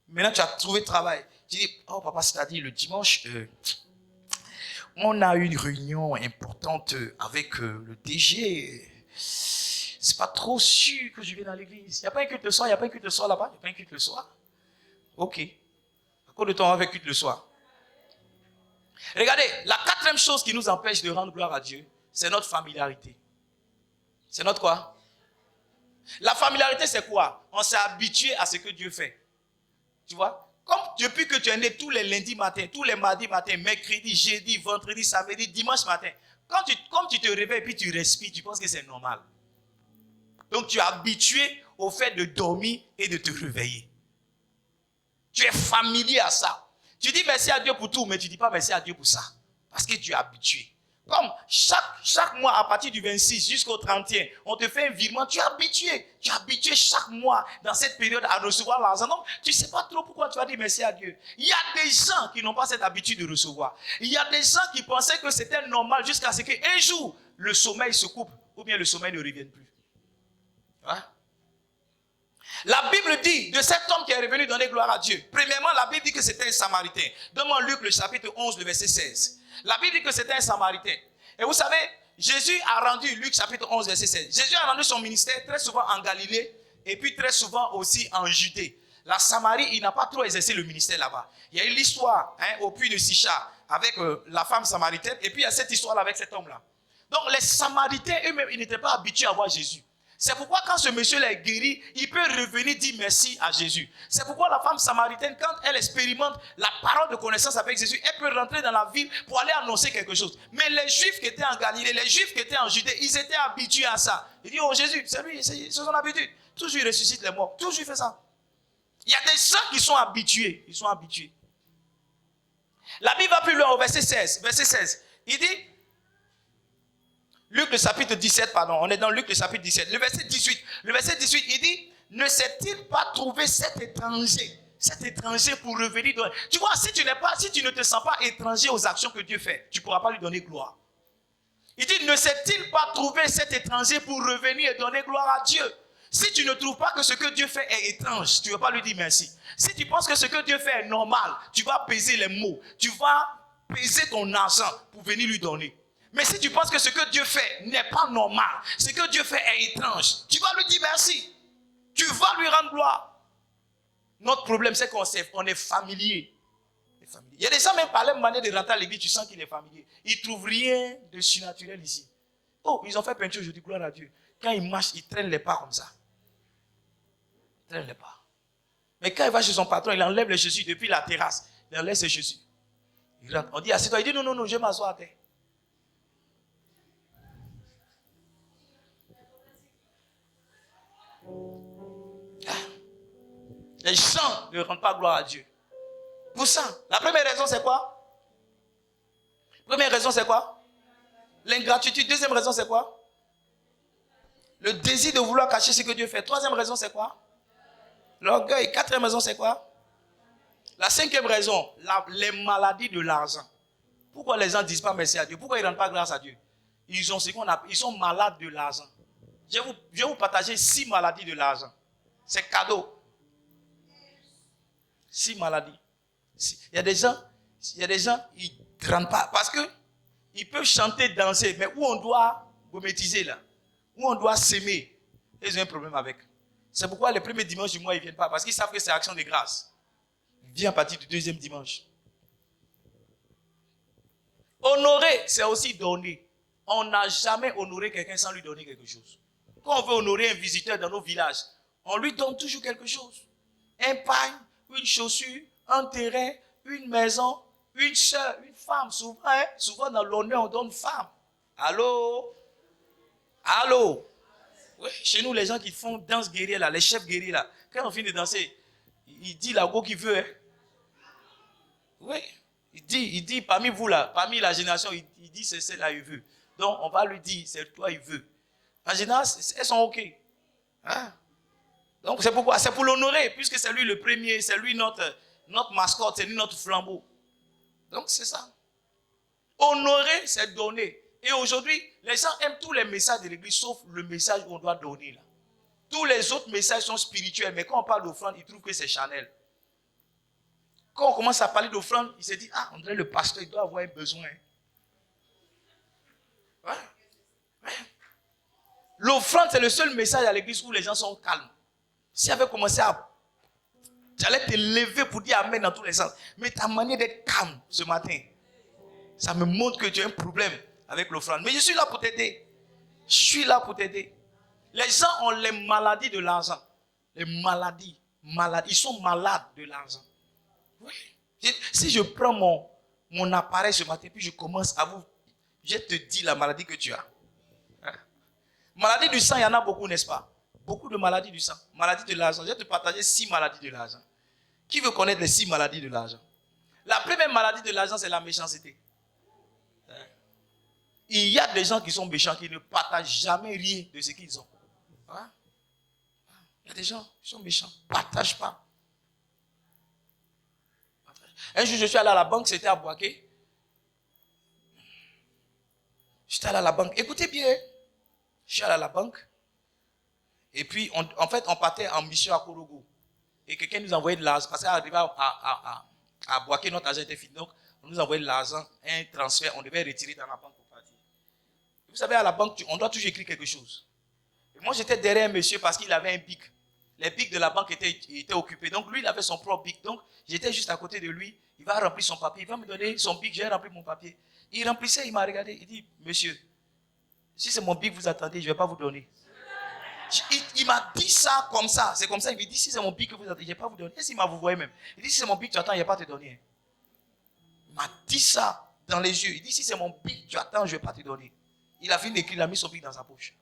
Speaker 1: Maintenant, tu as trouvé travail. Tu dis, oh papa, c'est-à-dire le dimanche, on a une réunion importante avec le DG. C'est pas trop sûr que je vienne à l'église. Il n'y a pas un culte le soir, il n'y a pas un culte le soir là-bas. Il n'y a pas un culte le soir. Ok. À quoi de temps on va faire culte le soir? Regardez, la 4e chose qui nous empêche de rendre gloire à Dieu, c'est notre familiarité. C'est notre quoi? La familiarité, c'est quoi? On s'est habitué à ce que Dieu fait. Tu vois? Comme depuis que tu es né tous les lundis matins, tous les mardis matins, mercredi, jeudi, vendredi, samedi, dimanche matin, comme tu te réveilles et puis tu respires, tu penses que c'est normal. Donc tu es habitué au fait de dormir et de te réveiller. Tu es familier à ça. Tu dis merci à Dieu pour tout, mais tu ne dis pas merci à Dieu pour ça. Parce que tu es habitué. Comme chaque mois, à partir du 26 jusqu'au 31, on te fait un virement, tu es habitué. Tu es habitué chaque mois, dans cette période, à recevoir l'argent. Donc, tu ne sais pas trop pourquoi tu vas dire merci à Dieu. Il y a des gens qui n'ont pas cette habitude de recevoir. Il y a des gens qui pensaient que c'était normal jusqu'à ce qu'un jour, le sommeil se coupe, ou bien le sommeil ne revienne plus. Hein? La Bible dit de cet homme qui est revenu donner gloire à Dieu. Premièrement, la Bible dit que c'était un Samaritain. Donne-moi Luc, le chapitre 11, le verset 16. La Bible dit que c'était un Samaritain. Et vous savez, Jésus a rendu, Luc chapitre 11, verset 16. Jésus a rendu son ministère très souvent en Galilée et puis très souvent aussi en Judée. La Samarie, il n'a pas trop exercé le ministère là-bas. Il y a eu l'histoire au puits de Sichar avec la femme samaritaine et puis il y a cette histoire-là avec cet homme-là. Donc les Samaritains eux-mêmes, ils n'étaient pas habitués à voir Jésus. C'est pourquoi quand ce monsieur-là est guéri, il peut revenir dire merci à Jésus. C'est pourquoi la femme samaritaine, quand elle expérimente la parole de connaissance avec Jésus, elle peut rentrer dans la ville pour aller annoncer quelque chose. Mais les Juifs qui étaient en Galilée, les Juifs qui étaient en Judée, ils étaient habitués à ça. Ils disent, oh Jésus, c'est lui, c'est son habitude. Toujours il ressuscite les morts, toujours il fait ça. Il y a des gens qui sont habitués, ils sont habitués. La Bible va plus loin au verset 16. Verset 16, il dit, Luc le chapitre 17, pardon, on est dans Luc le chapitre 17, le verset 18, il dit, ne s'est-il pas trouvé cet étranger pour revenir donner. Tu vois, si tu ne te sens pas étranger aux actions que Dieu fait, tu ne pourras pas lui donner gloire. Il dit, ne s'est-il pas trouvé cet étranger pour revenir et donner gloire à Dieu? Si tu ne trouves pas que ce que Dieu fait est étrange, tu ne vas pas lui dire merci. Si tu penses que ce que Dieu fait est normal, tu vas peser les mots, tu vas peser ton argent pour venir lui donner. Mais si tu penses que ce que Dieu fait n'est pas normal, ce que Dieu fait est étrange, tu vas lui dire merci. Tu vas lui rendre gloire. Notre problème, c'est qu'on est familier. Il y a des gens, même par la manière de rentrer à l'église, tu sens qu'il est familier. Ils ne trouvent rien de surnaturel ici. Oh, ils ont fait peinture aujourd'hui, gloire à Dieu. Quand ils marchent, ils traînent les pas comme ça. Ils traînent les pas. Mais quand il va chez son patron, il enlève les chaussures depuis la terrasse. Il enlève ses chaussures. Il rentre. On dit, assieds-toi. Il dit, non, je vais m'asseoir à terre. Les gens ne rendent pas gloire à Dieu. Pour ça, la première raison c'est quoi? L'ingratitude. Deuxième raison c'est quoi? Le désir de vouloir cacher ce que Dieu fait. Troisième raison c'est quoi? L'orgueil. Quatrième raison c'est quoi? La cinquième raison, les maladies de l'argent. Pourquoi les gens ne disent pas merci à Dieu? Pourquoi ils ne rendent pas grâce à Dieu? Ils sont malades de l'argent. Je vais vous partager 6 maladies de l'argent. C'est cadeau. 6 maladies. Il y a des gens, ils ne rentrent pas. Parce qu'ils peuvent chanter, danser, mais où on doit gométiser là, où on doit s'aimer, ils ont un problème avec. C'est pourquoi les premiers dimanches du mois, ils ne viennent pas. Parce qu'ils savent que c'est action de grâce. Ils viennent à partir du deuxième dimanche. Honorer, c'est aussi donner. On n'a jamais honoré quelqu'un sans lui donner quelque chose. Quand on veut honorer un visiteur dans nos villages, on lui donne toujours quelque chose. Un pain, une chaussure, un terrain, une maison, une soeur, une femme. Souvent dans l'honneur, on donne femme. Allô? Oui, chez nous, les gens qui font danse guerrière, là, les chefs guerriers, là, quand on finit de danser, il dit la go qu'il veut. Hein. Oui, il dit parmi vous, là, parmi la génération, il dit c'est celle-là il veut. Donc, on va lui dire, c'est toi il veut. En général, elles sont OK. Hein? Donc, c'est pourquoi, c'est pour l'honorer, puisque c'est lui le premier, c'est lui notre mascotte, c'est lui notre flambeau. Donc, c'est ça. Honorer, c'est donner. Et aujourd'hui, les gens aiment tous les messages de l'église, sauf le message qu'on doit donner. Là. Tous les autres messages sont spirituels, mais quand on parle d'offrande, ils trouvent que c'est Chanel. Quand on commence à parler d'offrande, ils se disent, on dirait le pasteur, il doit avoir un besoin. Ouais. Ouais. L'offrande, c'est le seul message à l'église où les gens sont calmes. Si avait commencé j'allais te lever pour dire amen dans tous les sens. Mais ta manière d'être calme ce matin, ça me montre que tu as un problème avec l'offrande. Mais je suis là pour t'aider. Je suis là pour t'aider. Les gens ont les maladies de l'argent. Les maladies. Ils sont malades de l'argent. Oui. Si je prends mon appareil ce matin, puis je commence à vous... Je te dis la maladie que tu as. Hein? Maladie du sang, il y en a beaucoup, n'est-ce pas? Beaucoup de maladies du sang. Maladie de l'argent. Je vais te partager 6 maladies de l'argent. Qui veut connaître les 6 maladies de l'argent? La première maladie de l'argent, c'est la méchanceté. Hein? Il y a des gens qui sont méchants, qui ne partagent jamais rien de ce qu'ils ont. Hein? Il y a des gens qui sont méchants, ne partagent pas. Un jour, je suis allé à la banque, c'était à Boaké. J'étais allé à la banque. Écoutez bien, je suis allé à la banque. Et puis, en fait, on partait en mission à Korogo. Et quelqu'un nous envoyait de l'argent. Parce qu'arrivé à Boaké, notre argent était fini. Donc, on nous envoyait de l'argent, un transfert. On devait retirer dans la banque pour partir. Vous savez, à la banque, on doit toujours écrire quelque chose. Et moi, j'étais derrière un monsieur parce qu'il avait un bic. Les bics de la banque étaient occupés. Donc, lui, il avait son propre bic. Donc, j'étais juste à côté de lui. Il va remplir son papier. Il va me donner son bic. J'ai rempli mon papier. Il remplissait, il m'a regardé. Il dit, monsieur, si c'est mon bic que vous attendez, je ne vais pas vous donner. Il m'a dit ça comme ça. C'est comme ça. Il me dit, si c'est mon bic que vous attendez, je ne vais pas vous donner. Et s'il m'a vous voyez même. Il dit, si c'est mon bic que tu attends, je ne vais pas te donner. Il m'a dit ça dans les yeux. Il dit, si c'est mon bic que tu attends, je ne vais pas te donner. Il a fini d'écrire, il a mis son bic dans sa poche.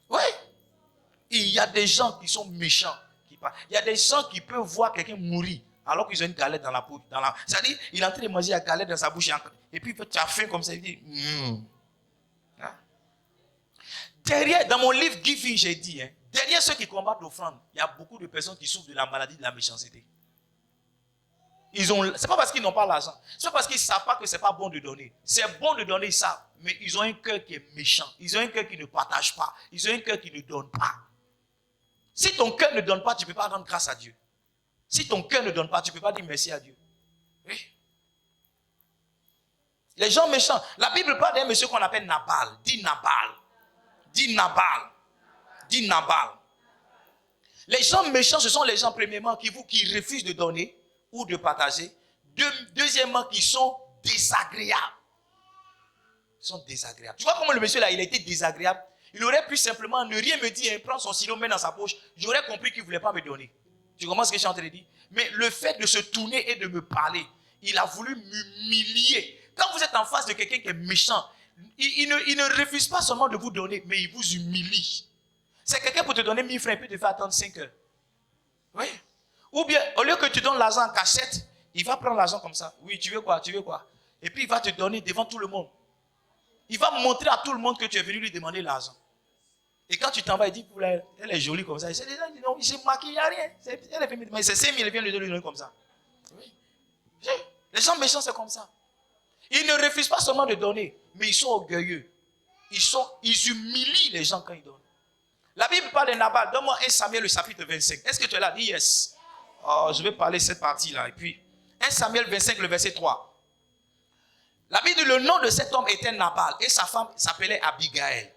Speaker 1: Oui. Il y a des gens qui sont méchants. Il y a des gens qui peuvent voir quelqu'un mourir alors qu'ils ont une galette dans la bouche. C'est-à-dire, il est en train de manger la galette dans sa bouche. Et puis, tu as faim comme ça. Il dit, hein? Derrière, dans mon livre Giving, j'ai dit, hein, derrière ceux qui combattent l'offrande, il y a beaucoup de personnes qui souffrent de la maladie de la méchanceté. C'est pas parce qu'ils n'ont pas l'argent. C'est pas parce qu'ils ne savent pas que c'est pas bon de donner. C'est bon de donner ça, mais ils ont un cœur qui est méchant. Ils ont un cœur qui ne partage pas. Ils ont un cœur qui ne donne pas. Si ton cœur ne donne pas, tu ne peux pas rendre grâce à Dieu. Si ton cœur ne donne pas, tu ne peux pas dire merci à Dieu. Oui. Les gens méchants. La Bible parle d'un monsieur qu'on appelle Nabal. Dis Nabal. Dis Nabal. Dis Nabal. Les gens méchants, ce sont les gens, premièrement, qui refusent de donner ou de partager. Deuxièmement, qui sont désagréables. Ils sont désagréables. Tu vois comment le monsieur là, il a été désagréable? Il aurait pu simplement ne rien me dire, prendre son stylo, mettre dans sa poche. J'aurais compris qu'il ne voulait pas me donner. Tu comprends ce que je suis en train de dire? Mais le fait de se tourner et de me parler, il a voulu m'humilier. Quand vous êtes en face de quelqu'un qui est méchant, il ne refuse pas seulement de vous donner, mais il vous humilie. C'est quelqu'un pour te donner 1000 francs, il peut te faire attendre 5 heures. Oui. Ou bien, au lieu que tu donnes l'argent en cachette, il va prendre l'argent comme ça. Oui, tu veux quoi? Tu veux quoi? Et puis il va te donner devant tout le monde. Il va montrer à tout le monde que tu es venu lui demander l'argent. Et quand tu t'en vas, il dit, elle est jolie comme ça. C'est les gens qui disent, non, il s'est maquillé, il n'y a rien. Mais c'est 5 000, il vient lui donner comme ça. Oui. Les gens méchants, c'est comme ça. Ils ne refusent pas seulement de donner, mais ils sont orgueilleux. Ils humilient les gens quand ils donnent. La Bible parle de Nabal. Donne-moi 1 Samuel, le chapitre 25. Est-ce que tu es là? Dis yes. Oh, je vais parler cette partie-là. Et puis, 1 Samuel 25, le verset 3. La Bible dit, le nom de cet homme était Nabal et sa femme s'appelait Abigail.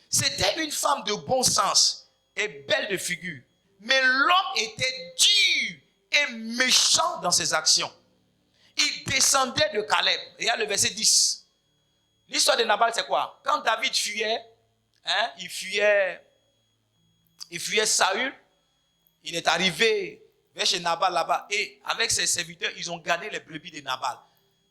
Speaker 1: C'était une femme de bon sens et belle de figure. Mais l'homme était dur et méchant dans ses actions. Il descendait de Caleb. Regarde le verset 10. L'histoire de Nabal, c'est quoi? Quand David fuyait, hein, il fuyait Saül. Il est arrivé vers chez Nabal là-bas. Et avec ses serviteurs, ils ont gardé les brebis de Nabal.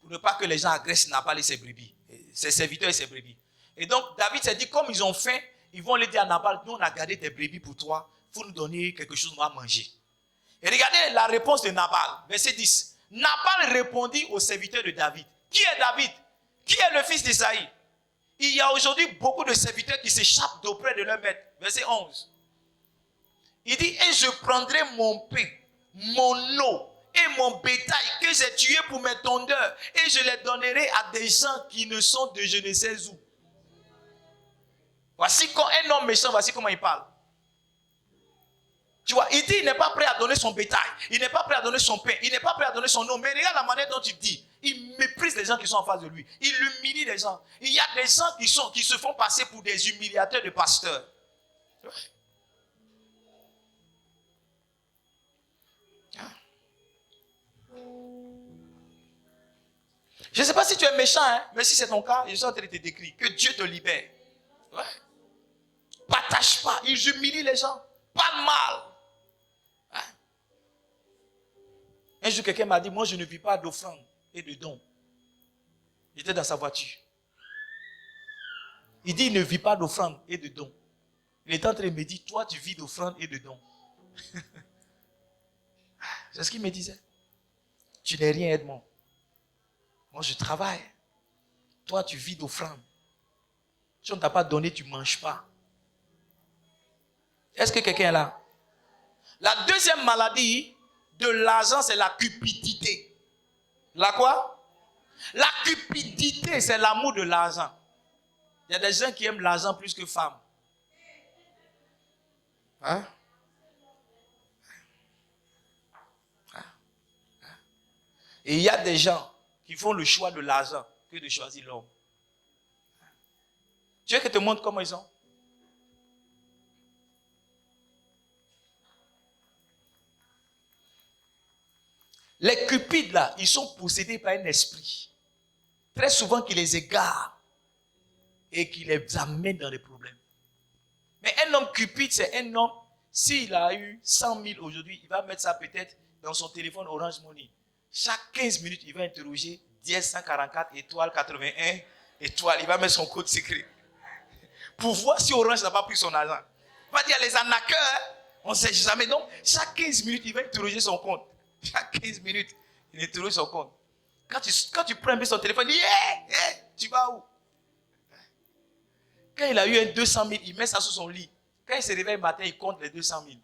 Speaker 1: Pour ne pas que les gens agressent Nabal et ses brebis. Ses serviteurs et ses brebis. Et donc, David s'est dit, comme ils ont faim, ils vont les dire à Nabal, nous on a gardé tes brebis pour toi, il faut nous donner quelque chose à manger. Et regardez la réponse de Nabal, verset 10. Nabal répondit aux serviteurs de David. Qui est David? Qui est le fils d'Isaïe? Il y a aujourd'hui beaucoup de serviteurs qui s'échappent d'auprès de leur maître. Verset 11. Il dit, et je prendrai mon pain, mon eau et mon bétail que j'ai tué pour mes tondeurs, et je les donnerai à des gens qui ne sont de je ne sais où. Voici quand un homme méchant, voici comment il parle. Tu vois, il dit, il n'est pas prêt à donner son bétail, il n'est pas prêt à donner son pain, il n'est pas prêt à donner son eau. Mais regarde la manière dont il dit. Il méprise les gens qui sont en face de lui. Il humilie les gens. Il y a des gens qui se font passer pour des humiliateurs de pasteurs. Je ne sais pas si tu es méchant, hein, mais si c'est ton cas, je suis en train de te décrire. Que Dieu te libère. Ouais. Partage pas. Ils humilient les gens. Parle mal. Hein? Un jour, quelqu'un m'a dit, moi, je ne vis pas d'offrande et de dons. J'étais dans sa voiture. Il dit, il ne vit pas d'offrande et de dons. Il est en train de me dire, toi, tu vis d'offrande et de dons. C'est ce qu'il me disait. Tu n'es rien, Edmond. Moi, je travaille. Toi, tu vis d'offrande. Si on ne t'a pas donné, tu ne manges pas. Est-ce que quelqu'un est là? La deuxième maladie de l'argent, c'est la cupidité. La quoi? La cupidité, c'est l'amour de l'argent. Il y a des gens qui aiment l'argent plus que femmes. Hein? Et il y a des gens qui font le choix de l'argent que de choisir l'homme. Tu veux que je te montre comment ils sont? Les cupides là, ils sont possédés par un esprit. Très souvent qui les égare et qui les amène dans des problèmes. Mais un homme cupide, c'est un homme, s'il a eu 100 000 aujourd'hui, il va mettre ça peut-être dans son téléphone Orange Money. Chaque 15 minutes, il va interroger 10-144, étoile 81, étoile. Il va mettre son code secret. Pour voir si Orange n'a pas pris son argent. Il va dire les arnaqueurs, on ne sait jamais. Donc, chaque 15 minutes, il va interroger son compte. Chaque 15 minutes, il interroge son compte. Quand tu prends un peu son téléphone, il dit, tu vas où? Quand il a eu un 200 000, il met ça sous son lit. Quand il se réveille le matin, il compte les 200 000.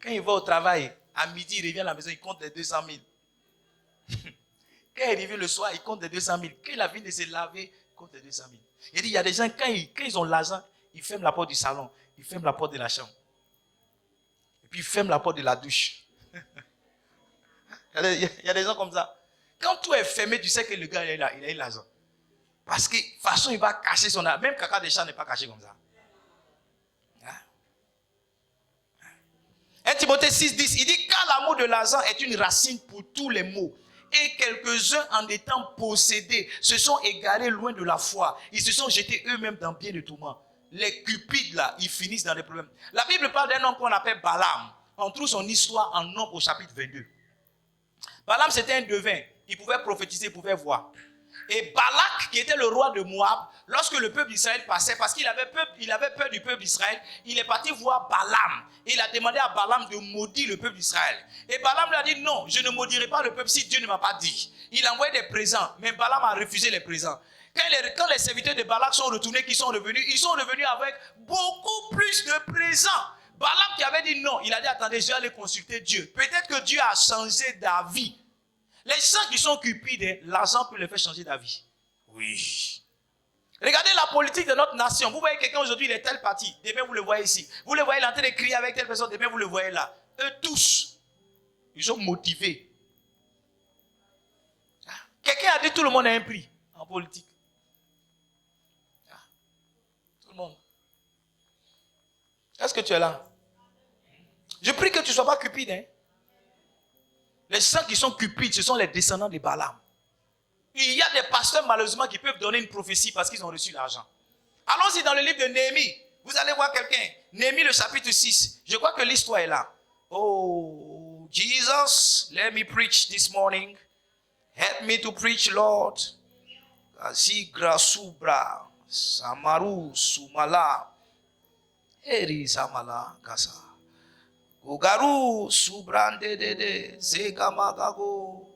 Speaker 1: Quand il va au travail, à midi, il revient à la maison, il compte les 200 000. Quand il revient le soir, il compte les 200 000. Quand il a fini de se laver, il compte les 200 000. Il dit, il y a des gens, quand ils ont l'argent, ils ferment la porte du salon, ils ferment la porte de la chambre. Et puis ils ferment la porte de la douche. Il y a des gens comme ça. Quand tout est fermé, tu sais que le gars, il a eu l'argent. Parce que de toute façon, il va cacher son argent. Même caca des chats n'est pas caché comme ça. 1 Timothée 6,10, il dit, car l'amour de l'argent est une racine pour tous les maux. Et quelques-uns, en étant possédés, se sont égarés loin de la foi. Ils se sont jetés eux-mêmes dans bien de tourments. Les cupides, là, ils finissent dans des problèmes. La Bible parle d'un homme qu'on appelle Balaam. On trouve son histoire en Nombre au chapitre 22. Balaam, c'était un devin. Il pouvait prophétiser, il pouvait voir. Et Balak, qui était le roi de Moab, lorsque le peuple d'Israël passait, parce qu'il avait peur du peuple d'Israël, il est parti voir Balaam. Et il a demandé à Balaam de maudire le peuple d'Israël. Et Balaam lui a dit, non, je ne maudirai pas le peuple si Dieu ne m'a pas dit. Il a envoyé des présents, mais Balaam a refusé les présents. Quand les serviteurs de Balak sont retournés, ils sont revenus avec beaucoup plus de présents. Balaam qui avait dit non, il a dit, attendez, je vais aller consulter Dieu. Peut-être que Dieu a changé d'avis. Les gens qui sont cupides, l'argent peut les faire changer d'avis. Oui. Regardez la politique de notre nation. Vous voyez quelqu'un aujourd'hui, il est tel parti. Demain, vous le voyez ici. Vous le voyez, il est en train de crier avec telle personne. Demain, vous le voyez là. Eux tous, ils sont motivés. Quelqu'un a dit tout le monde a un prix en politique. Tout le monde. Est-ce que tu es là? Je prie que tu ne sois pas cupide. Hein? Les gens qui sont cupides, ce sont les descendants de Balaam. Il y a des pasteurs, malheureusement, qui peuvent donner une prophétie parce qu'ils ont reçu l'argent. Allons-y dans le livre de Néhémie. Vous allez voir quelqu'un. Néhémie, le chapitre 6. Je crois que l'histoire est là. Oh, Jesus, let me preach this morning. Help me to preach, Lord. Asigra subra, samaru sumala, eri samala kasa. Ugaru subrande de zegamagago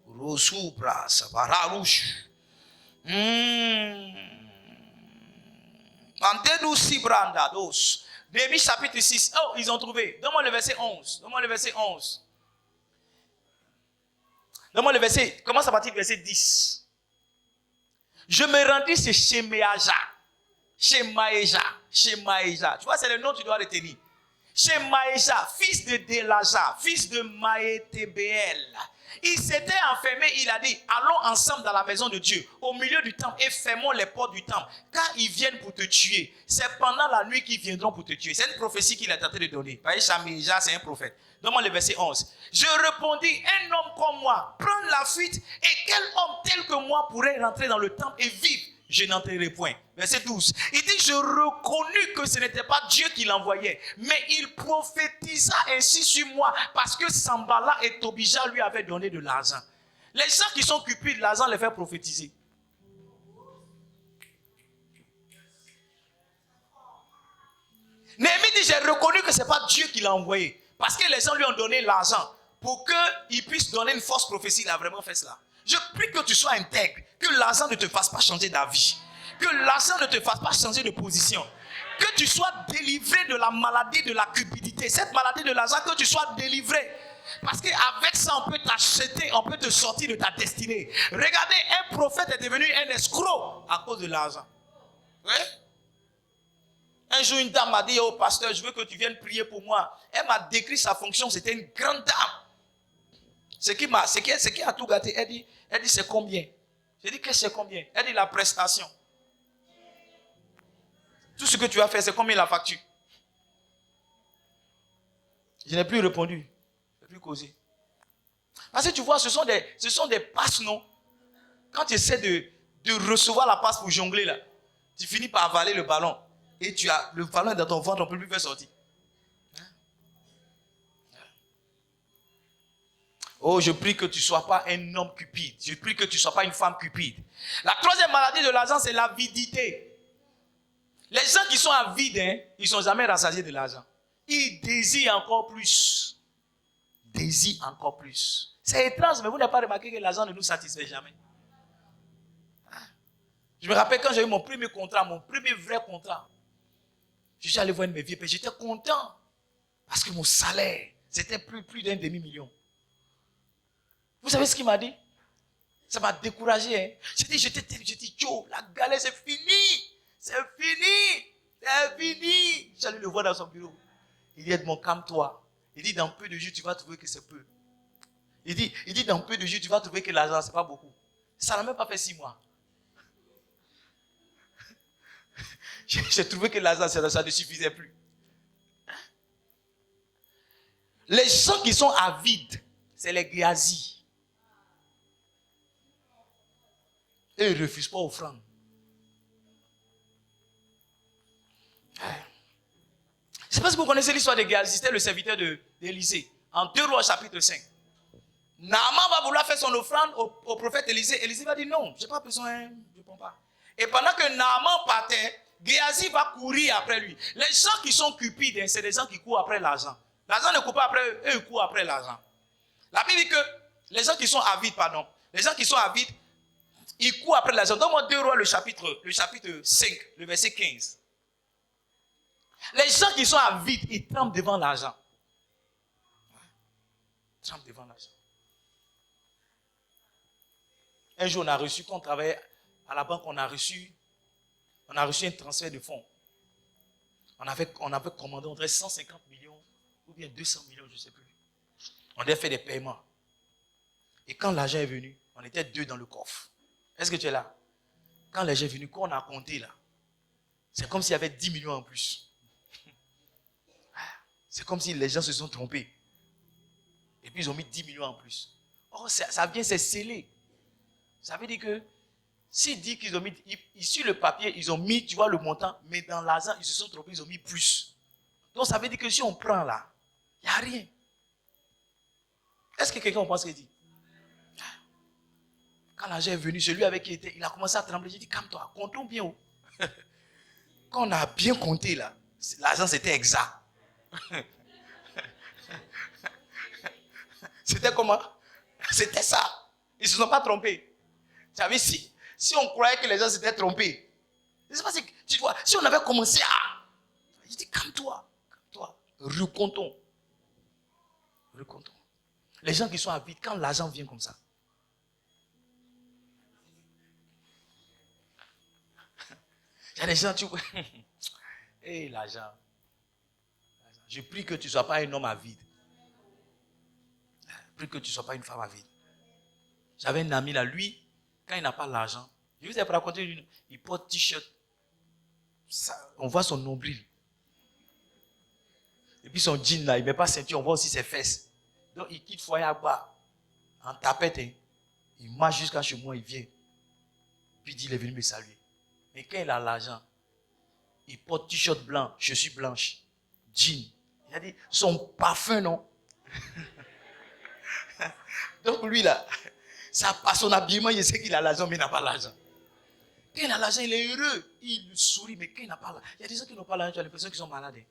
Speaker 1: rosupra sabararush. Antenu sibranda dos. Néhémie chapitre 6. Oh, ils ont trouvé. Donne-moi le verset 11. Donne-moi le verset 11. Donne-moi le verset. Commence à partir du verset 10. Je me rendis chez Shemaéja. Shemaéja. Tu vois, c'est le nom que tu dois retenir. Shemaéja, fils de Delaja, fils de Maétébéel. Il s'était enfermé, il a dit, allons ensemble dans la maison de Dieu, au milieu du temple, et fermons les portes du temple, car ils viennent pour te tuer. C'est pendant la nuit qu'ils viendront pour te tuer. C'est une prophétie qu'il est tenté de donner. Vous voyez, Shemaéja, c'est un prophète. Donne-moi le verset 11. Je répondis, un homme comme moi, prendre la fuite, et quel homme tel que moi pourrait rentrer dans le temple et vivre? je n'entrerai point. Verset 12. Il dit, je reconnus que ce n'était pas Dieu qui l'envoyait, mais il prophétisa ainsi sur moi, parce que Sambala et Tobija lui avaient donné de l'argent. Les gens qui sont cupides, l'argent les fait prophétiser. Néhémie dit, j'ai reconnu que ce n'est pas Dieu qui l'a envoyé. Parce que les gens lui ont donné l'argent pour qu'il puisse donner une fausse prophétie. Il a vraiment fait cela. Je prie que tu sois intègre. Que l'argent ne te fasse pas changer d'avis. Que l'argent ne te fasse pas changer de position. Que tu sois délivré de la maladie de la cupidité. Cette maladie de l'argent, que tu sois délivré. Parce qu'avec ça, on peut t'acheter, on peut te sortir de ta destinée. Regardez, un prophète est devenu un escroc à cause de l'argent. Oui? Un jour, une dame m'a dit, oh pasteur, je veux que tu viennes prier pour moi. Elle m'a décrit sa fonction, c'était une grande dame. Ce qui a tout gâté, elle dit c'est combien? J'ai dit, qu'est-ce que c'est combien? Elle dit, la prestation. Tout ce que tu as fait, c'est combien la facture? Je n'ai plus répondu. Je n'ai plus causé. Parce que tu vois, ce sont des passes, non? Quand tu essaies de recevoir la passe pour jongler, là, tu finis par avaler le ballon. Et tu as le ballon dans ton ventre, on ne peut plus faire sortir. Oh, je prie que tu ne sois pas un homme cupide. Je prie que tu ne sois pas une femme cupide. La troisième maladie de l'argent, c'est l'avidité. Les gens qui sont avides, ils ne sont jamais rassasiés de l'argent. Ils désirent encore plus. Désirent encore plus. C'est étrange, mais vous n'avez pas remarqué que l'argent ne nous satisfait jamais. Je me rappelle quand j'ai eu mon premier contrat, mon premier vrai contrat. Je suis allé voir une de mes vieux pères, j'étais content. Parce que mon salaire, c'était plus d'un demi-million. Vous savez ce qu'il m'a dit? Ça m'a découragé. Hein? J'ai dit, Joe, la galère, c'est fini. C'est fini. C'est fini. J'allais le voir dans son bureau. Il dit, Edmond, calme-toi. Il dit, dans peu de jours, tu vas trouver que c'est peu. Il dit, dans peu de jours, tu vas trouver que l'argent, c'est pas beaucoup. Ça n'a même pas fait 6 mois. J'ai trouvé que l'argent, ça ne suffisait plus. Les gens qui sont avides, c'est les Géazis. Et ils ne refusent pas offrande. Je ne sais pas si vous connaissez l'histoire de Géasi. C'était le serviteur d'Élisée. En 2 Rois chapitre 5. Naaman va vouloir faire son offrande au prophète Élisée. Élisée va dire non, je n'ai pas besoin, je ne prends pas. Et pendant que Naaman partait, Géasi va courir après lui. Les gens qui sont cupides, c'est des gens qui courent après l'argent. L'argent ne court pas après eux, eux ils courent après l'argent. La Bible dit que les gens qui sont avides, ils courent après l'argent. Donne-moi 2 Rois le chapitre 5, le verset 15. Les gens qui sont avides, ils tremblent devant l'argent. Ils tremblent devant l'argent. Un jour, on a reçu, quand on travaillait à la banque, on a reçu un transfert de fonds. On avait commandé entre 150 millions ou bien 200 millions, je ne sais plus. On avait fait des paiements. Et quand l'argent est venu, on était 2 dans le coffre. Est-ce que tu es là? Quand l'argent est venu, quand on a compté là, c'est comme s'il y avait 10 millions en plus. C'est comme si les gens se sont trompés. Et puis ils ont mis 10 millions en plus. Oh, ça vient, c'est scellé. Ça veut dire que s'ils disent qu'ils ont mis, sur le papier, ils ont mis, tu vois, le montant, mais dans l'argent, ils se sont trompés, ils ont mis plus. Donc ça veut dire que si on prend là, il n'y a rien. Est-ce que quelqu'un pense ce qu'il dit? Quand l'argent est venu, celui avec qui il était, il a commencé à trembler. J'ai dit, calme-toi, comptons bien. Quand on a bien compté là, l'argent c'était exact. C'était comment? C'était ça. Ils ne se sont pas trompés. Tu savez, si on croyait que les gens s'étaient trompés, je sais pas si tu vois, si on avait commencé à... Je dis, calme-toi, recomptons. Les gens qui sont avides, quand l'argent vient comme ça, il y a des gens, tu vois, hé, l'argent. Je prie que tu ne sois pas un homme avide. Je prie que tu ne sois pas une femme avide. J'avais un ami là, lui, quand il n'a pas l'argent, je vous ai raconté, il porte t-shirt. On voit son nombril. Et puis son jean là, il ne met pas ceinture, on voit aussi ses fesses. Donc il quitte foyer à bas, en tapette. Il marche jusqu'à chez moi, il vient. Puis il dit, il est venu me saluer. Mais quand il a l'argent, il porte t-shirt blanc, chaussures blanches, jean. Il a dit, son parfum, non? Donc lui là, ça passe son habillement, il sait qu'il a l'argent, mais il n'a pas l'argent. Quand il a l'argent, il est heureux. Il sourit, mais quand il n'a pas l'argent, il y a des gens qui n'ont pas l'argent, tu as l'impression qu'ils sont malades.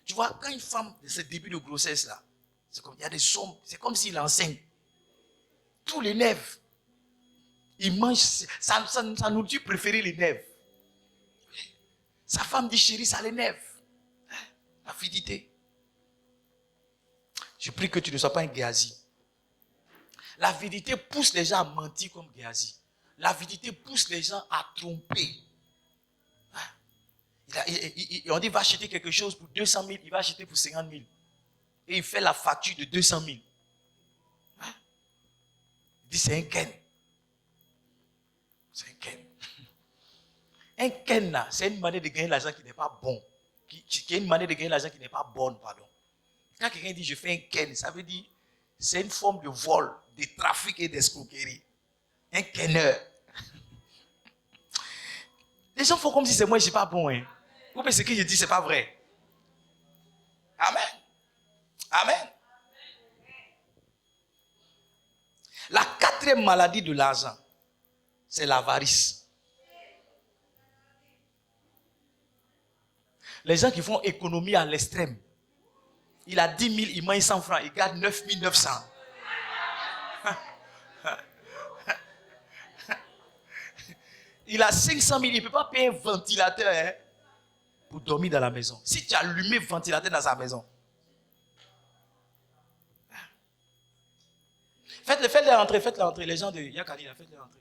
Speaker 1: Tu vois, quand une femme, de ce début de grossesse là, c'est comme, il y a des sommes, c'est comme s'il enseigne. Tous les nerfs. Il mange, sa nourriture préférée, les nerfs. Sa femme dit, chérie, ça l'énerve. L'avidité. Je prie que tu ne sois pas un Géasi. L'avidité pousse les gens à mentir comme Géasi. L'avidité pousse les gens à tromper. On dit, va acheter quelque chose pour 200 000, il va acheter pour 50 000. Et il fait la facture de 200 000. Il dit, c'est un ken. C'est un ken. Un ken là, c'est une manière de gagner l'argent qui n'est pas bon. Qui est une manière de gagner l'argent qui n'est pas bonne, pardon. Quand quelqu'un dit je fais un ken, ça veut dire c'est une forme de vol, de trafic et d'escroquerie. Un kenneur. Les gens font comme si c'est moi, je ne suis pas bon. Hein. Ou bien ce que je dis, ce n'est pas vrai. Amen. Amen. La quatrième maladie de l'argent, c'est l'avarice. Les gens qui font économie à l'extrême. Il a 10 000, il mange 100 francs, il garde 9 900. Il a 500 000, il ne peut pas payer un ventilateur hein, pour dormir dans la maison. Si tu as allumé le ventilateur dans sa maison, faites-les rentrer, les gens de Yakali, faites-les rentrer.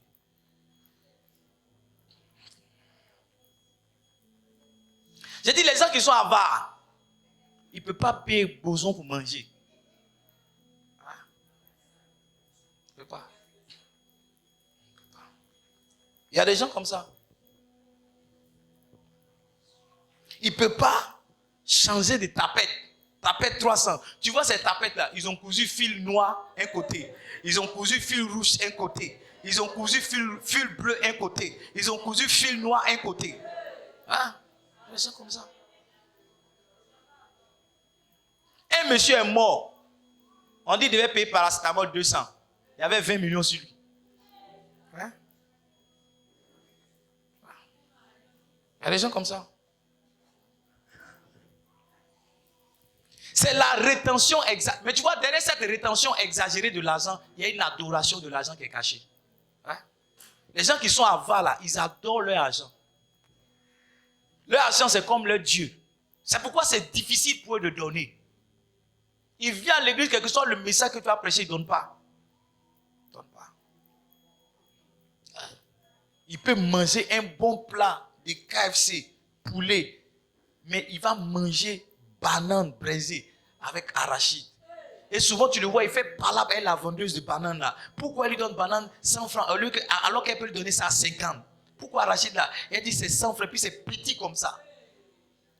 Speaker 1: J'ai dit, les gens qui sont avares, ils ne peuvent pas payer besoin pour manger. Ils ne peuvent pas. Il y a des gens comme ça. Ils ne peuvent pas changer de tapette. Tapette 300. Tu vois ces tapettes-là, ils ont cousu fil noir un côté. Ils ont cousu fil rouge un côté. Ils ont cousu fil bleu un côté. Ils ont cousu fil noir un côté. Hein? Des gens comme ça. Un monsieur est mort. On dit qu'il devait payer paracétamol 200. Il y avait 20 millions sur lui. Hein? Il y a des gens comme ça. C'est la rétention exacte. Mais tu vois, derrière cette rétention exagérée de l'argent, il y a une adoration de l'argent qui est cachée. Hein? Les gens qui sont avares là, ils adorent leur argent. Leur argent, c'est comme leur Dieu. C'est pourquoi c'est difficile pour eux de donner. Il vient à l'église, quel que soit le message que tu as prêché, il ne donne pas. Il ne donne pas. Il peut manger un bon plat de KFC, poulet, mais il va manger banane braisée avec arachide. Et souvent, tu le vois, il fait parler avec la vendeuse de bananes là. Pourquoi il lui donne banane 100 francs alors qu'elle peut lui donner ça à 50? Pourquoi arachide là? Elle dit c'est 100 francs, puis c'est petit comme ça.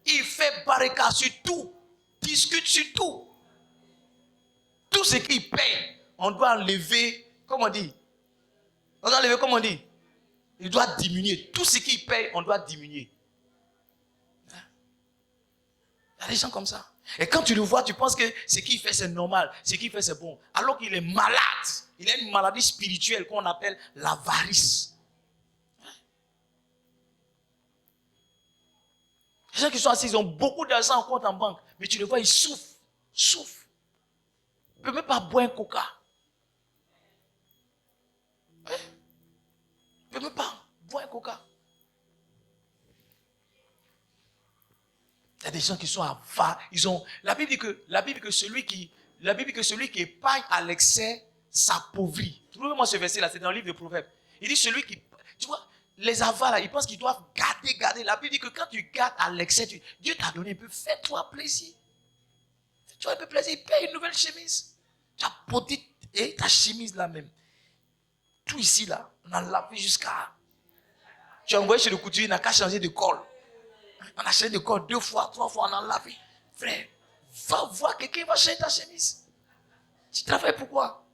Speaker 1: Il fait barricade sur tout, discute sur tout. Tout ce qu'il paye, on doit enlever, comment on dit? On doit enlever, comment on dit? Il doit diminuer. Tout ce qu'il paye, on doit diminuer. Il y a des gens comme ça. Et quand tu le vois, tu penses que ce qu'il fait, c'est normal. Ce qu'il fait, c'est bon. Alors qu'il est malade. Il a une maladie spirituelle qu'on appelle l'avarice. Les gens qui sont assis, ils ont beaucoup d'argent en compte en banque. Mais tu le vois, ils souffrent. Souffrent. Ils ne peuvent même pas boire un coca. Ils ne peuvent même pas boire un coca. Il y a des gens qui sont avares. La Bible dit que celui qui épargne à l'excès s'appauvrit. Trouvez-moi ce verset là, c'est dans le livre de Proverbes. Il dit celui qui, tu vois, les avares là, ils pensent qu'ils doivent garder. La Bible dit que quand tu gardes à l'excès, Dieu t'a donné un peu, fais-toi plaisir. Fais-toi un peu plaisir, paye une nouvelle chemise. Tu as porté ta chemise là même. Tout ici là, on a lavé jusqu'à. Tu as envoyé chez le couturier, il n'a qu'à changer de col. On a changé de corps 2 fois, 3 fois, on en lavé. Frère, va voir quelqu'un va changer ta chemise. Tu travailles pourquoi?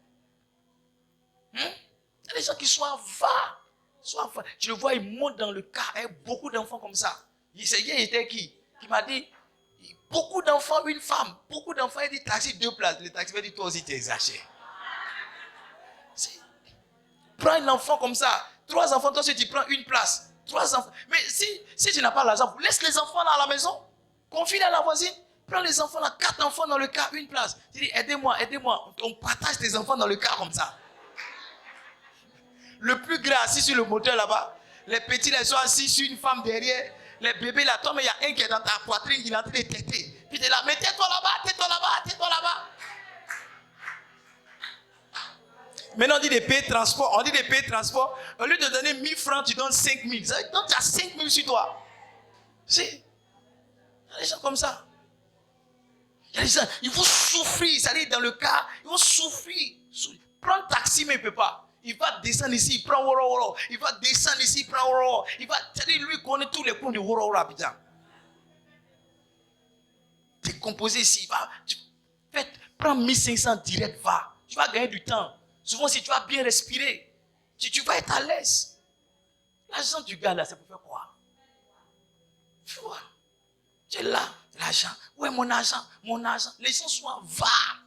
Speaker 1: Il y a des gens qui sont avares. Tu le vois, il monte dans le car avec beaucoup d'enfants comme ça. C'est hier, il était qui m'a dit, beaucoup d'enfants, une femme. Beaucoup d'enfants, il dit taxi 2 places. Le taxi va dire, toi aussi, tu exagères. Prends un enfant comme ça. 3 enfants, toi aussi, tu prends une place. 3 enfants. Mais si tu n'as pas l'argent, laisse les enfants là à la maison. Confie à la voisine. Prends les enfants là, 4 enfants dans le car, une place. Tu dis, aidez-moi. On partage tes enfants dans le car comme ça. Le plus grand assis sur le moteur là-bas. Les petits, ils sont assis sur une femme derrière. Les bébés là, toi, mais il y a un qui est dans ta poitrine, il est en train de téter. Puis tu es là, mais tais-toi là-bas, tais-toi là-bas, tais-toi là-bas. Maintenant, on dit des pays de transport. Au lieu de donner 1000 francs, tu donnes 5000. Donc, tu as 5000 sur toi. Il y a des gens comme ça. Il y a des gens, ils vont souffrir. Ça dit, dans le cas, ils vont souffrir. Prends le taxi, mais il ne peut pas. Il va descendre ici, il prend Woro Woro. Il va descendre ici, il prend Woro Woro. C'est-à-dire, lui, connaît tous les points de Woro Woro, putain. Décomposer ici. Prends 1500 direct, va. Tu vas gagner du temps. Souvent, si tu vas bien respirer, tu vas être à l'aise. L'argent du gars là, c'est pour faire quoi? Tu vois? Tu es là, l'argent. Où est mon argent? Mon argent. Les gens sont avares.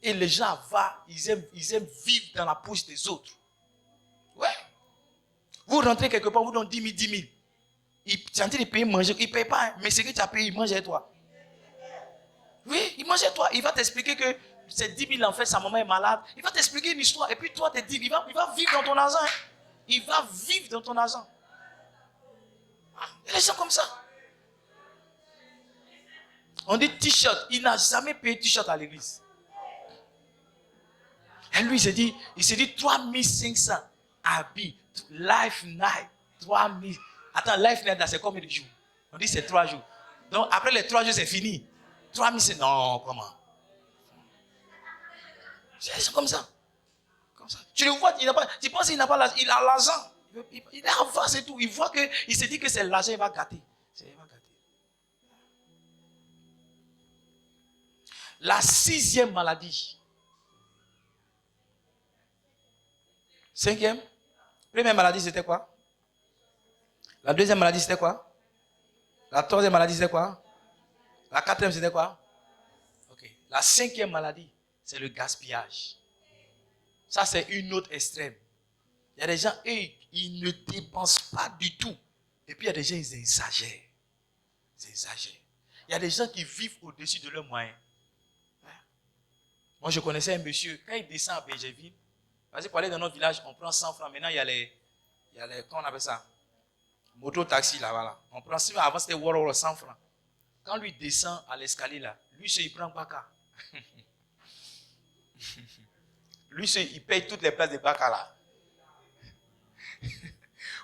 Speaker 1: Et les gens avares, ils aiment vivre dans la poche des autres. Ouais. Vous rentrez quelque part, vous donnez 10 000, 10 000. Tu es en train de payer manger. Il ne paye pas, hein, mais c'est que tu as payé, il mange avec toi. Oui, il mange avec toi. Il va t'expliquer que c'est 10 000 en fait, sa maman est malade. Il va t'expliquer une histoire. Et puis toi, t'es dit, il va vivre dans ton argent. Hein. Il va vivre dans ton argent. Il y a des gens comme ça. On dit t-shirt. Il n'a jamais payé t-shirt à l'église. Et lui, il s'est dit 3500 habits. Life night. 3000. Attends, life night, c'est combien de jours? On dit c'est 3 jours. Donc après les 3 jours, c'est fini. 3000, c'est non, comment? C'est comme ça. Comme ça. Tu le vois, tu penses qu'il n'a pas l'argent. Il a l'argent. Il a avare, c'est tout. Il voit que, il se dit que c'est l'argent, il va gâter. Il va gâter. La 6e maladie. 5e. Première maladie, c'était quoi? La 2e maladie, c'était quoi? La 3e maladie, c'était quoi? La 4e, c'était quoi? Ok. La 5e maladie, c'est le gaspillage. Ça, c'est une autre extrême. Il y a des gens, eux, ils ne dépensent pas du tout. Et puis, il y a des gens, ils exagèrent. Il y a des gens qui vivent au-dessus de leurs moyens. Moi, je connaissais un monsieur, quand il descend à Bergerville, parce que pour aller dans notre village, on prend 100 francs. Maintenant, il y a les comment on appelle ça? Moto-taxi, là, voilà. On prend, avant, c'était Woro 100 francs. Quand lui descend à l'escalier, là, lui, il prend Baka. Lui, il paye toutes les places de Baka, là.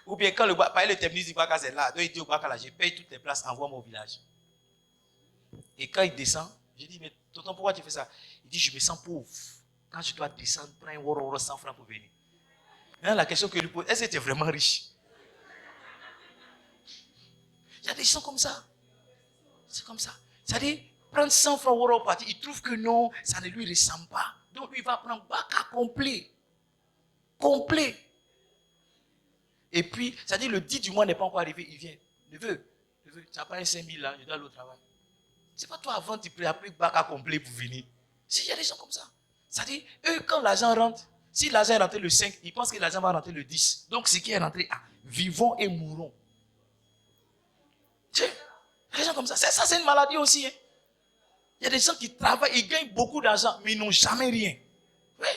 Speaker 1: Ou bien quand le terminus du Baka, c'est là. Donc, il dit au Baka, là, je paye toutes les places, envoie-moi au village. Et quand il descend, je dis, mais tonton, pourquoi tu fais ça? Il dit, je me sens pauvre. Quand je dois descendre, prends un Woro 100 francs pour venir. Maintenant, la question que lui pose, est-ce que tu es vraiment riche? Il y a des gens comme ça. C'est comme ça. C'est-à-dire, prendre 100 francs Woro parti, il trouve que non, ça ne lui ressemble pas. Donc, lui, il va prendre Baka complet. Complet. Et puis, c'est-à-dire, le 10 du mois n'est pas encore arrivé, il vient. Neveu, tu n'as pas un 5 000 là, je dois aller au travail. C'est pas toi avant, tu peux appeler Baka complet pour venir. Si, il y a des gens comme ça. C'est-à-dire, eux, quand l'argent rentre, si l'argent est rentré le 5, ils pensent que l'argent va rentrer le 10. Donc, ce qui est rentré, vivons et mourons. Tu sais, il y a des gens comme ça. Ça, c'est une maladie aussi. Hein. Il y a des gens qui travaillent, ils gagnent beaucoup d'argent, mais ils n'ont jamais rien. Oui.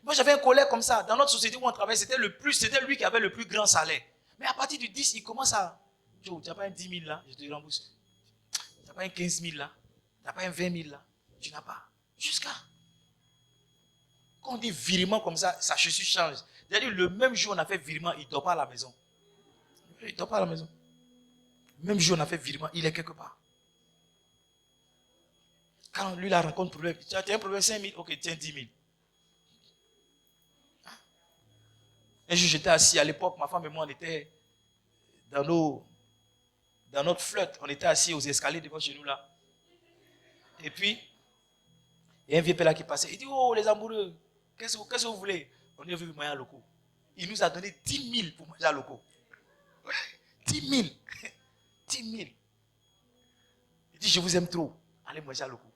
Speaker 1: Moi, j'avais un collègue comme ça. Dans notre société où on travaille, c'était lui qui avait le plus grand salaire. Mais à partir du 10, il commence à... Joe, tu n'as pas un 10 000 là, je te rembourse. Tu n'as pas un 15 000 là, tu n'as pas un 20 000 là, tu n'as pas. Jusqu'à... Quand on dit virement comme ça, sa chaussure change. C'est-à-dire le même jour on a fait virement, il ne dort pas à la maison. Il ne dort pas à la maison. Le même jour on a fait virement, il est quelque part. Quand lui la rencontre problème, tu as un problème 5 000, ok, tiens 10 000. Un jour j'étais assis, à l'époque, ma femme et moi on était dans notre flotte, on était assis aux escaliers devant chez nous là. Et puis Il y a un vieux père là qui passait. Il dit, oh les amoureux, qu'est-ce que vous voulez? On est venu manger à locaux. Il nous a donné 10 000 pour manger à locaux. 10 000. 10 000. Il dit, je vous aime trop. Allez manger à locaux.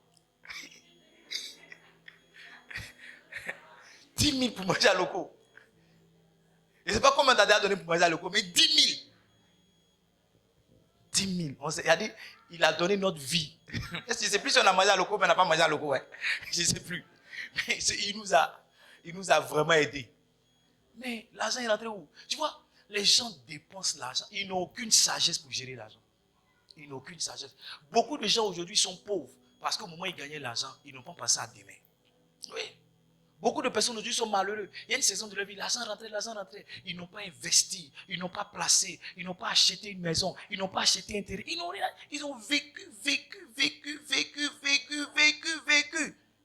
Speaker 1: 10 000 pour manger à locaux. Je ne sais pas combien t'as déjà donné pour manger à locaux, mais 10 000. 10 000. Il a donné notre vie. Je ne sais plus si on a mangé à locaux, mais on n'a pas mangé à locaux. Ouais. Je ne sais plus. Mais il nous a vraiment aidés. Mais l'argent est rentré où? Tu vois, les gens dépensent l'argent. Ils n'ont aucune sagesse pour gérer l'argent. Ils n'ont aucune sagesse. Beaucoup de gens aujourd'hui sont pauvres parce qu'au moment où ils gagnaient l'argent, ils n'ont pas pensé à demain. Oui. Beaucoup de personnes aujourd'hui sont malheureux. Il y a une saison de leur vie, l'argent rentrait. Ils n'ont pas investi, ils n'ont pas placé, ils n'ont pas acheté une maison, ils n'ont pas acheté un terrain. Ils ont vécu.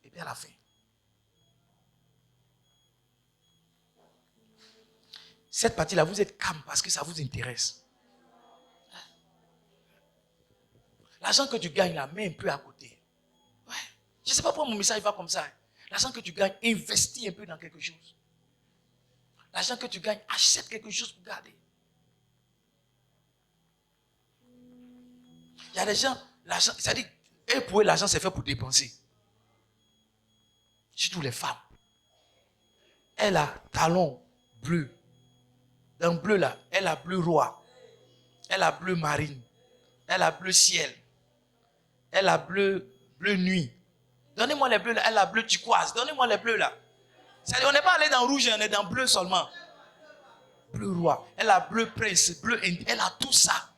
Speaker 1: Et puis à la fin. Cette partie-là, vous êtes calme parce que ça vous intéresse. L'argent que tu gagnes là, mets un peu à côté. Ouais. Je ne sais pas pourquoi mon message va comme ça. L'argent que tu gagnes, investis un peu dans quelque chose. L'argent que tu gagnes, achète quelque chose pour garder. Il y a des gens, l'argent, c'est-à-dire, pour eux, l'argent c'est fait pour dépenser. Surtout les femmes. Elle a talon bleu. Dans le bleu là, elle a bleu roi. Elle a bleu marine. Elle a bleu ciel. Elle a bleu nuit. Donnez-moi les bleus là. Elle a bleu turquoise. Donnez-moi les bleus là. C'est-à-dire, on n'est pas allé dans rouge, on est dans bleu seulement. Bleu roi. Elle a bleu prince, bleu indien. Elle a tout ça.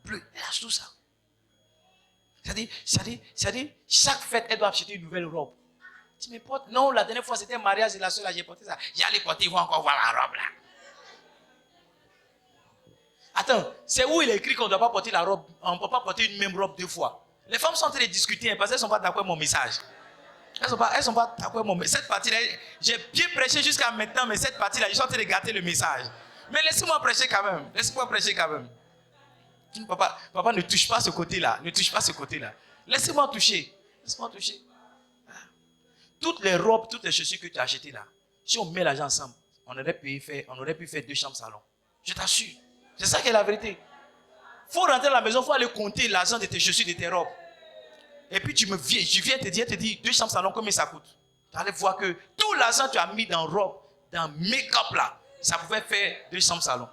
Speaker 1: Bleu. Elle a tout ça. C'est-à-dire, chaque fête, elle doit acheter une nouvelle robe. Tu me portes. Non, la dernière fois, c'était un mariage de la soeur, là, j'ai porté ça. J'allais porter, ils vont encore voir la robe là. Attends, c'est où il est écrit qu'on ne doit pas porter la robe, on ne peut pas porter une même robe 2 fois. Les femmes sont en train de discuter parce qu'elles ne sont pas d'accord avec mon message. Elles ne sont pas d'accord avec mon message. Cette partie-là, j'ai bien prêché jusqu'à maintenant, mais cette partie-là, je suis en train de gâter le message. Mais laissez-moi prêcher quand même. Papa, ne touche pas ce côté-là. Ne touche pas ce côté-là. Laissez-moi toucher. Toutes les robes, toutes les chaussures que tu as achetées là, si on met l'argent ensemble, on aurait pu faire 2 chambres salon. Je t'assure. C'est ça qui est la vérité. Il faut rentrer à la maison, il faut aller compter l'argent de tes chaussures, de tes robes. Et puis tu viens te dire 2 chambres salon, combien ça coûte? Tu allais voir que tout l'argent que tu as mis dans robe, dans make-up là, ça pouvait faire 2 chambres salon.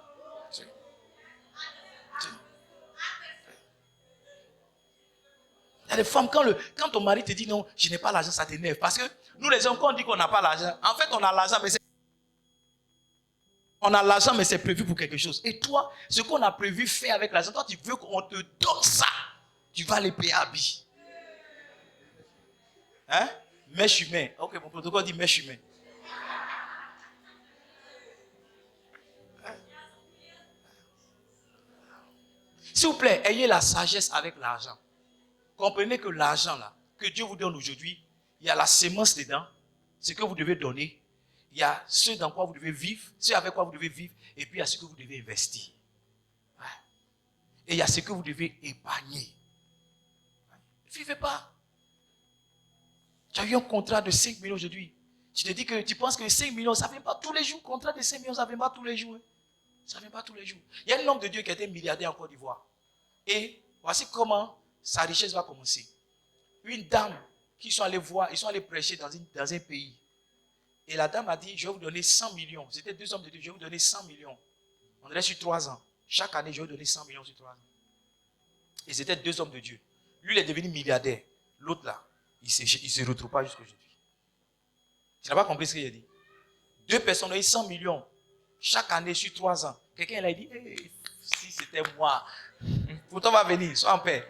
Speaker 1: Il y a des femmes, quand ton mari te dit non, je n'ai pas l'argent, ça t'énerve. Parce que nous les hommes, quand on dit qu'on n'a pas l'argent, en fait on a l'argent, mais c'est prévu pour quelque chose. Et toi, ce qu'on a prévu faire avec l'argent, toi tu veux qu'on te donne ça, tu vas les payer à vie. Hein? Mèche humaine. Ok, mon protocole dit mèche humaine. S'il vous plaît, ayez la sagesse avec l'argent. Comprenez que l'argent là, que Dieu vous donne aujourd'hui, il y a la sémence dedans, ce que vous devez donner. Il y a ce dans quoi vous devez vivre, ce avec quoi vous devez vivre, et puis il y a ce que vous devez investir. Et il y a ce que vous devez épargner. Ne vivez pas. Tu as eu un contrat de 5 millions aujourd'hui. Tu te dis que tu penses que 5 millions, ça ne vient pas tous les jours. Contrat de 5 millions, ça ne vient pas tous les jours. Ça ne vient pas tous les jours. Il y a un homme de Dieu qui était milliardaire en Côte d'Ivoire. Et voici comment sa richesse va commencer. Une dame qui sont allés voir, ils sont allés prêcher dans un pays. Et la dame a dit, je vais vous donner 100 millions. C'était 2 hommes de Dieu, je vais vous donner 100 millions. On est sur 3 ans. Chaque année, je vais vous donner 100 millions sur 3 ans. Et c'était 2 hommes de Dieu. Lui, il est devenu milliardaire. L'autre là, il ne se retrouve pas jusqu'à aujourd'hui. Tu n'as pas compris ce qu'il a dit. 2 personnes ont eu 100 millions. Chaque année sur 3 ans. Quelqu'un il a dit, hey, si c'était moi, pourtant va venir, sois en paix.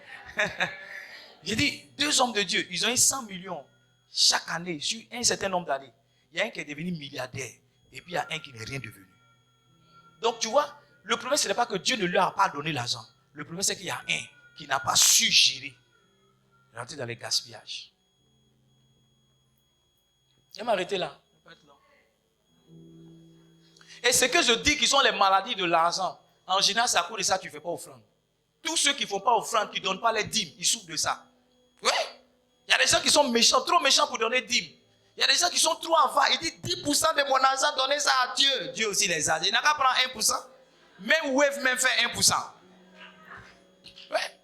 Speaker 1: J'ai dit, 2 hommes de Dieu, ils ont eu 100 millions chaque année sur un certain nombre d'années. Il y a un qui est devenu milliardaire et puis il y a un qui n'est rien devenu. Donc tu vois, le problème ce n'est pas que Dieu ne lui a pas donné l'argent. Le problème c'est qu'il y a un qui n'a pas su gérer. Rentrer dans les gaspillages. Je vais m'arrêter là. Et ce que je dis qui sont les maladies de l'argent, en général c'est à cause de ça que tu ne fais pas offrande. Tous ceux qui ne font pas offrande, qui ne donnent pas les dîmes, ils souffrent de ça. Oui. Il y a des gens qui sont méchants, trop méchants pour donner 10. Il y a des gens qui sont trop avares. Il dit 10% de mon argent, donnez ça à Dieu. Dieu aussi les a. Il n'a qu'à prendre 1%. Même Wave même fait 1%. Ouais.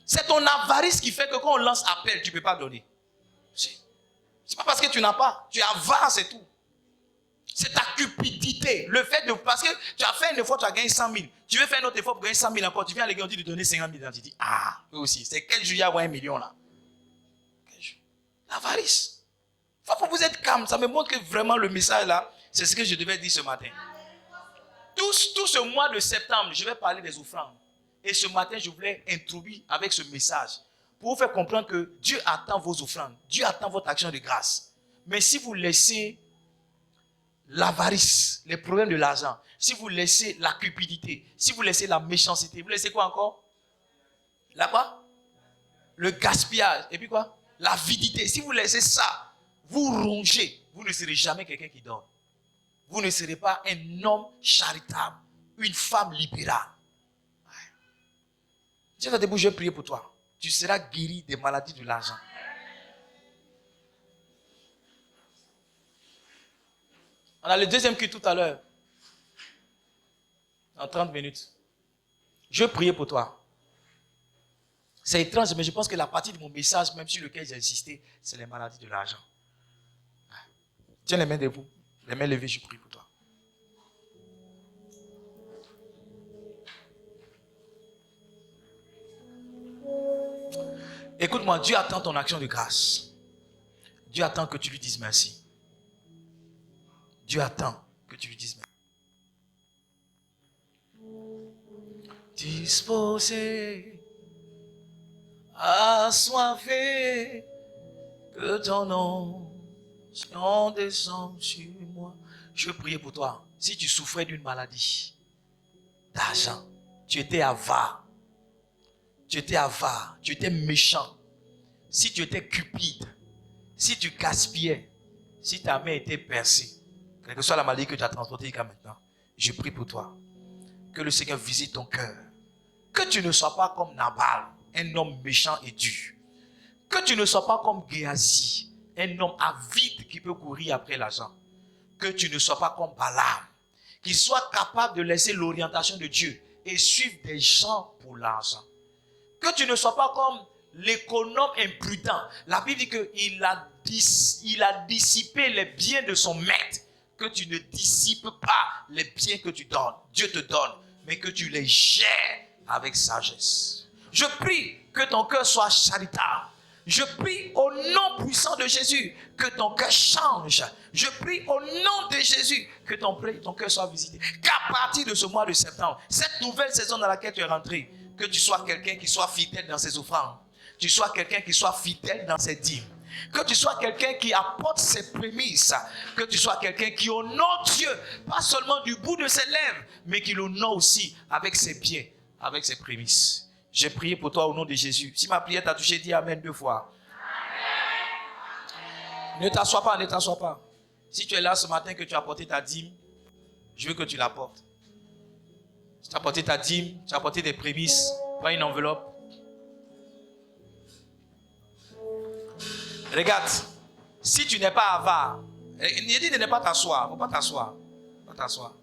Speaker 1: C'est ton avarice qui fait que quand on lance appel, tu ne peux pas donner. C'est pas parce que tu n'as pas. Tu es avare, c'est tout. C'est ta cupidité. Le fait de... Parce que tu as fait un effort, tu as gagné 100 000. Tu veux faire un autre effort pour gagner 100 000 encore. Tu viens à l'église, on dit de donner 50 000. Tu dis, ah, eux aussi. C'est quel jour il y a 1 million là? L'avarice. Il faut que vous êtes calme. Ça me montre que vraiment le message là, c'est ce que je devais dire ce matin. Tout ce mois de septembre, je vais parler des offrandes. Et ce matin, je voulais introduire avec ce message pour vous faire comprendre que Dieu attend vos offrandes. Dieu attend votre action de grâce. Mais si vous laissez l'avarice, les problèmes de l'argent, si vous laissez la cupidité, si vous laissez la méchanceté, vous laissez quoi encore? La quoi? Le gaspillage. Et puis quoi? L'avidité. Si vous laissez ça, vous rongez, vous ne serez jamais quelqu'un qui donne. Vous ne serez pas un homme charitable, une femme libérale. Tiens, là debout, je vais prier pour toi. Tu seras guéri des maladies de l'argent. On a le deuxième culte tout à l'heure. En 30 minutes. Je vais prier pour toi. C'est étrange, mais je pense que la partie de mon message, même sur lequel j'ai insisté, c'est les maladies de l'argent. Tiens les mains debout. Les mains levées, je prie pour toi. Écoute-moi, Dieu attend ton action de grâce. Dieu attend que tu lui dises merci. Dieu attend que tu lui dises merci. Disposé, assoiffé, que ton nom descende sur moi. Je veux prier pour toi. Si tu souffrais d'une maladie d'argent, tu étais avare, tu étais méchant, si tu étais cupide, si tu gaspillais, si ta main était percée, quelle que soit la maladie que tu as transportée jusqu'à maintenant, je prie pour toi. Que le Seigneur visite ton cœur. Que tu ne sois pas comme Nabal, un homme méchant et dur. Que tu ne sois pas comme Géasi, un homme avide qui peut courir après l'argent. Que tu ne sois pas comme Balaam, qui soit capable de laisser l'orientation de Dieu et suivre des gens pour l'argent. Que tu ne sois pas comme l'économe imprudent. La Bible dit qu'il a dissipé les biens de son maître. Que tu ne dissipes pas les biens que tu donnes. Dieu te donne, mais que tu les gères avec sagesse. Je prie que ton cœur soit charitable. Je prie au nom puissant de Jésus que ton cœur change. Je prie au nom de Jésus que ton cœur soit visité. Qu'à partir de ce mois de septembre, cette nouvelle saison dans laquelle tu es rentré, que tu sois quelqu'un qui soit fidèle dans ses offrandes. Tu sois quelqu'un qui soit fidèle dans ses dîmes. Que tu sois quelqu'un qui apporte ses prémices. Que tu sois quelqu'un qui honore Dieu, pas seulement du bout de ses lèvres, mais qui l'honore aussi avec ses biens, avec ses prémices. J'ai prié pour toi au nom de Jésus. Si ma prière t'a touché, dis Amen 2 fois. Amen. Ne t'assois pas, ne t'assois pas. Si tu es là ce matin que tu as apporté ta dîme, je veux que tu l'apportes. Si tu as apporté ta dîme, tu as apporté des prémices, prends une enveloppe. Regarde, si tu n'es pas avare, il dit de ne pas t'asseoir. Il ne faut pas t'asseoir. Pas t'asseoir.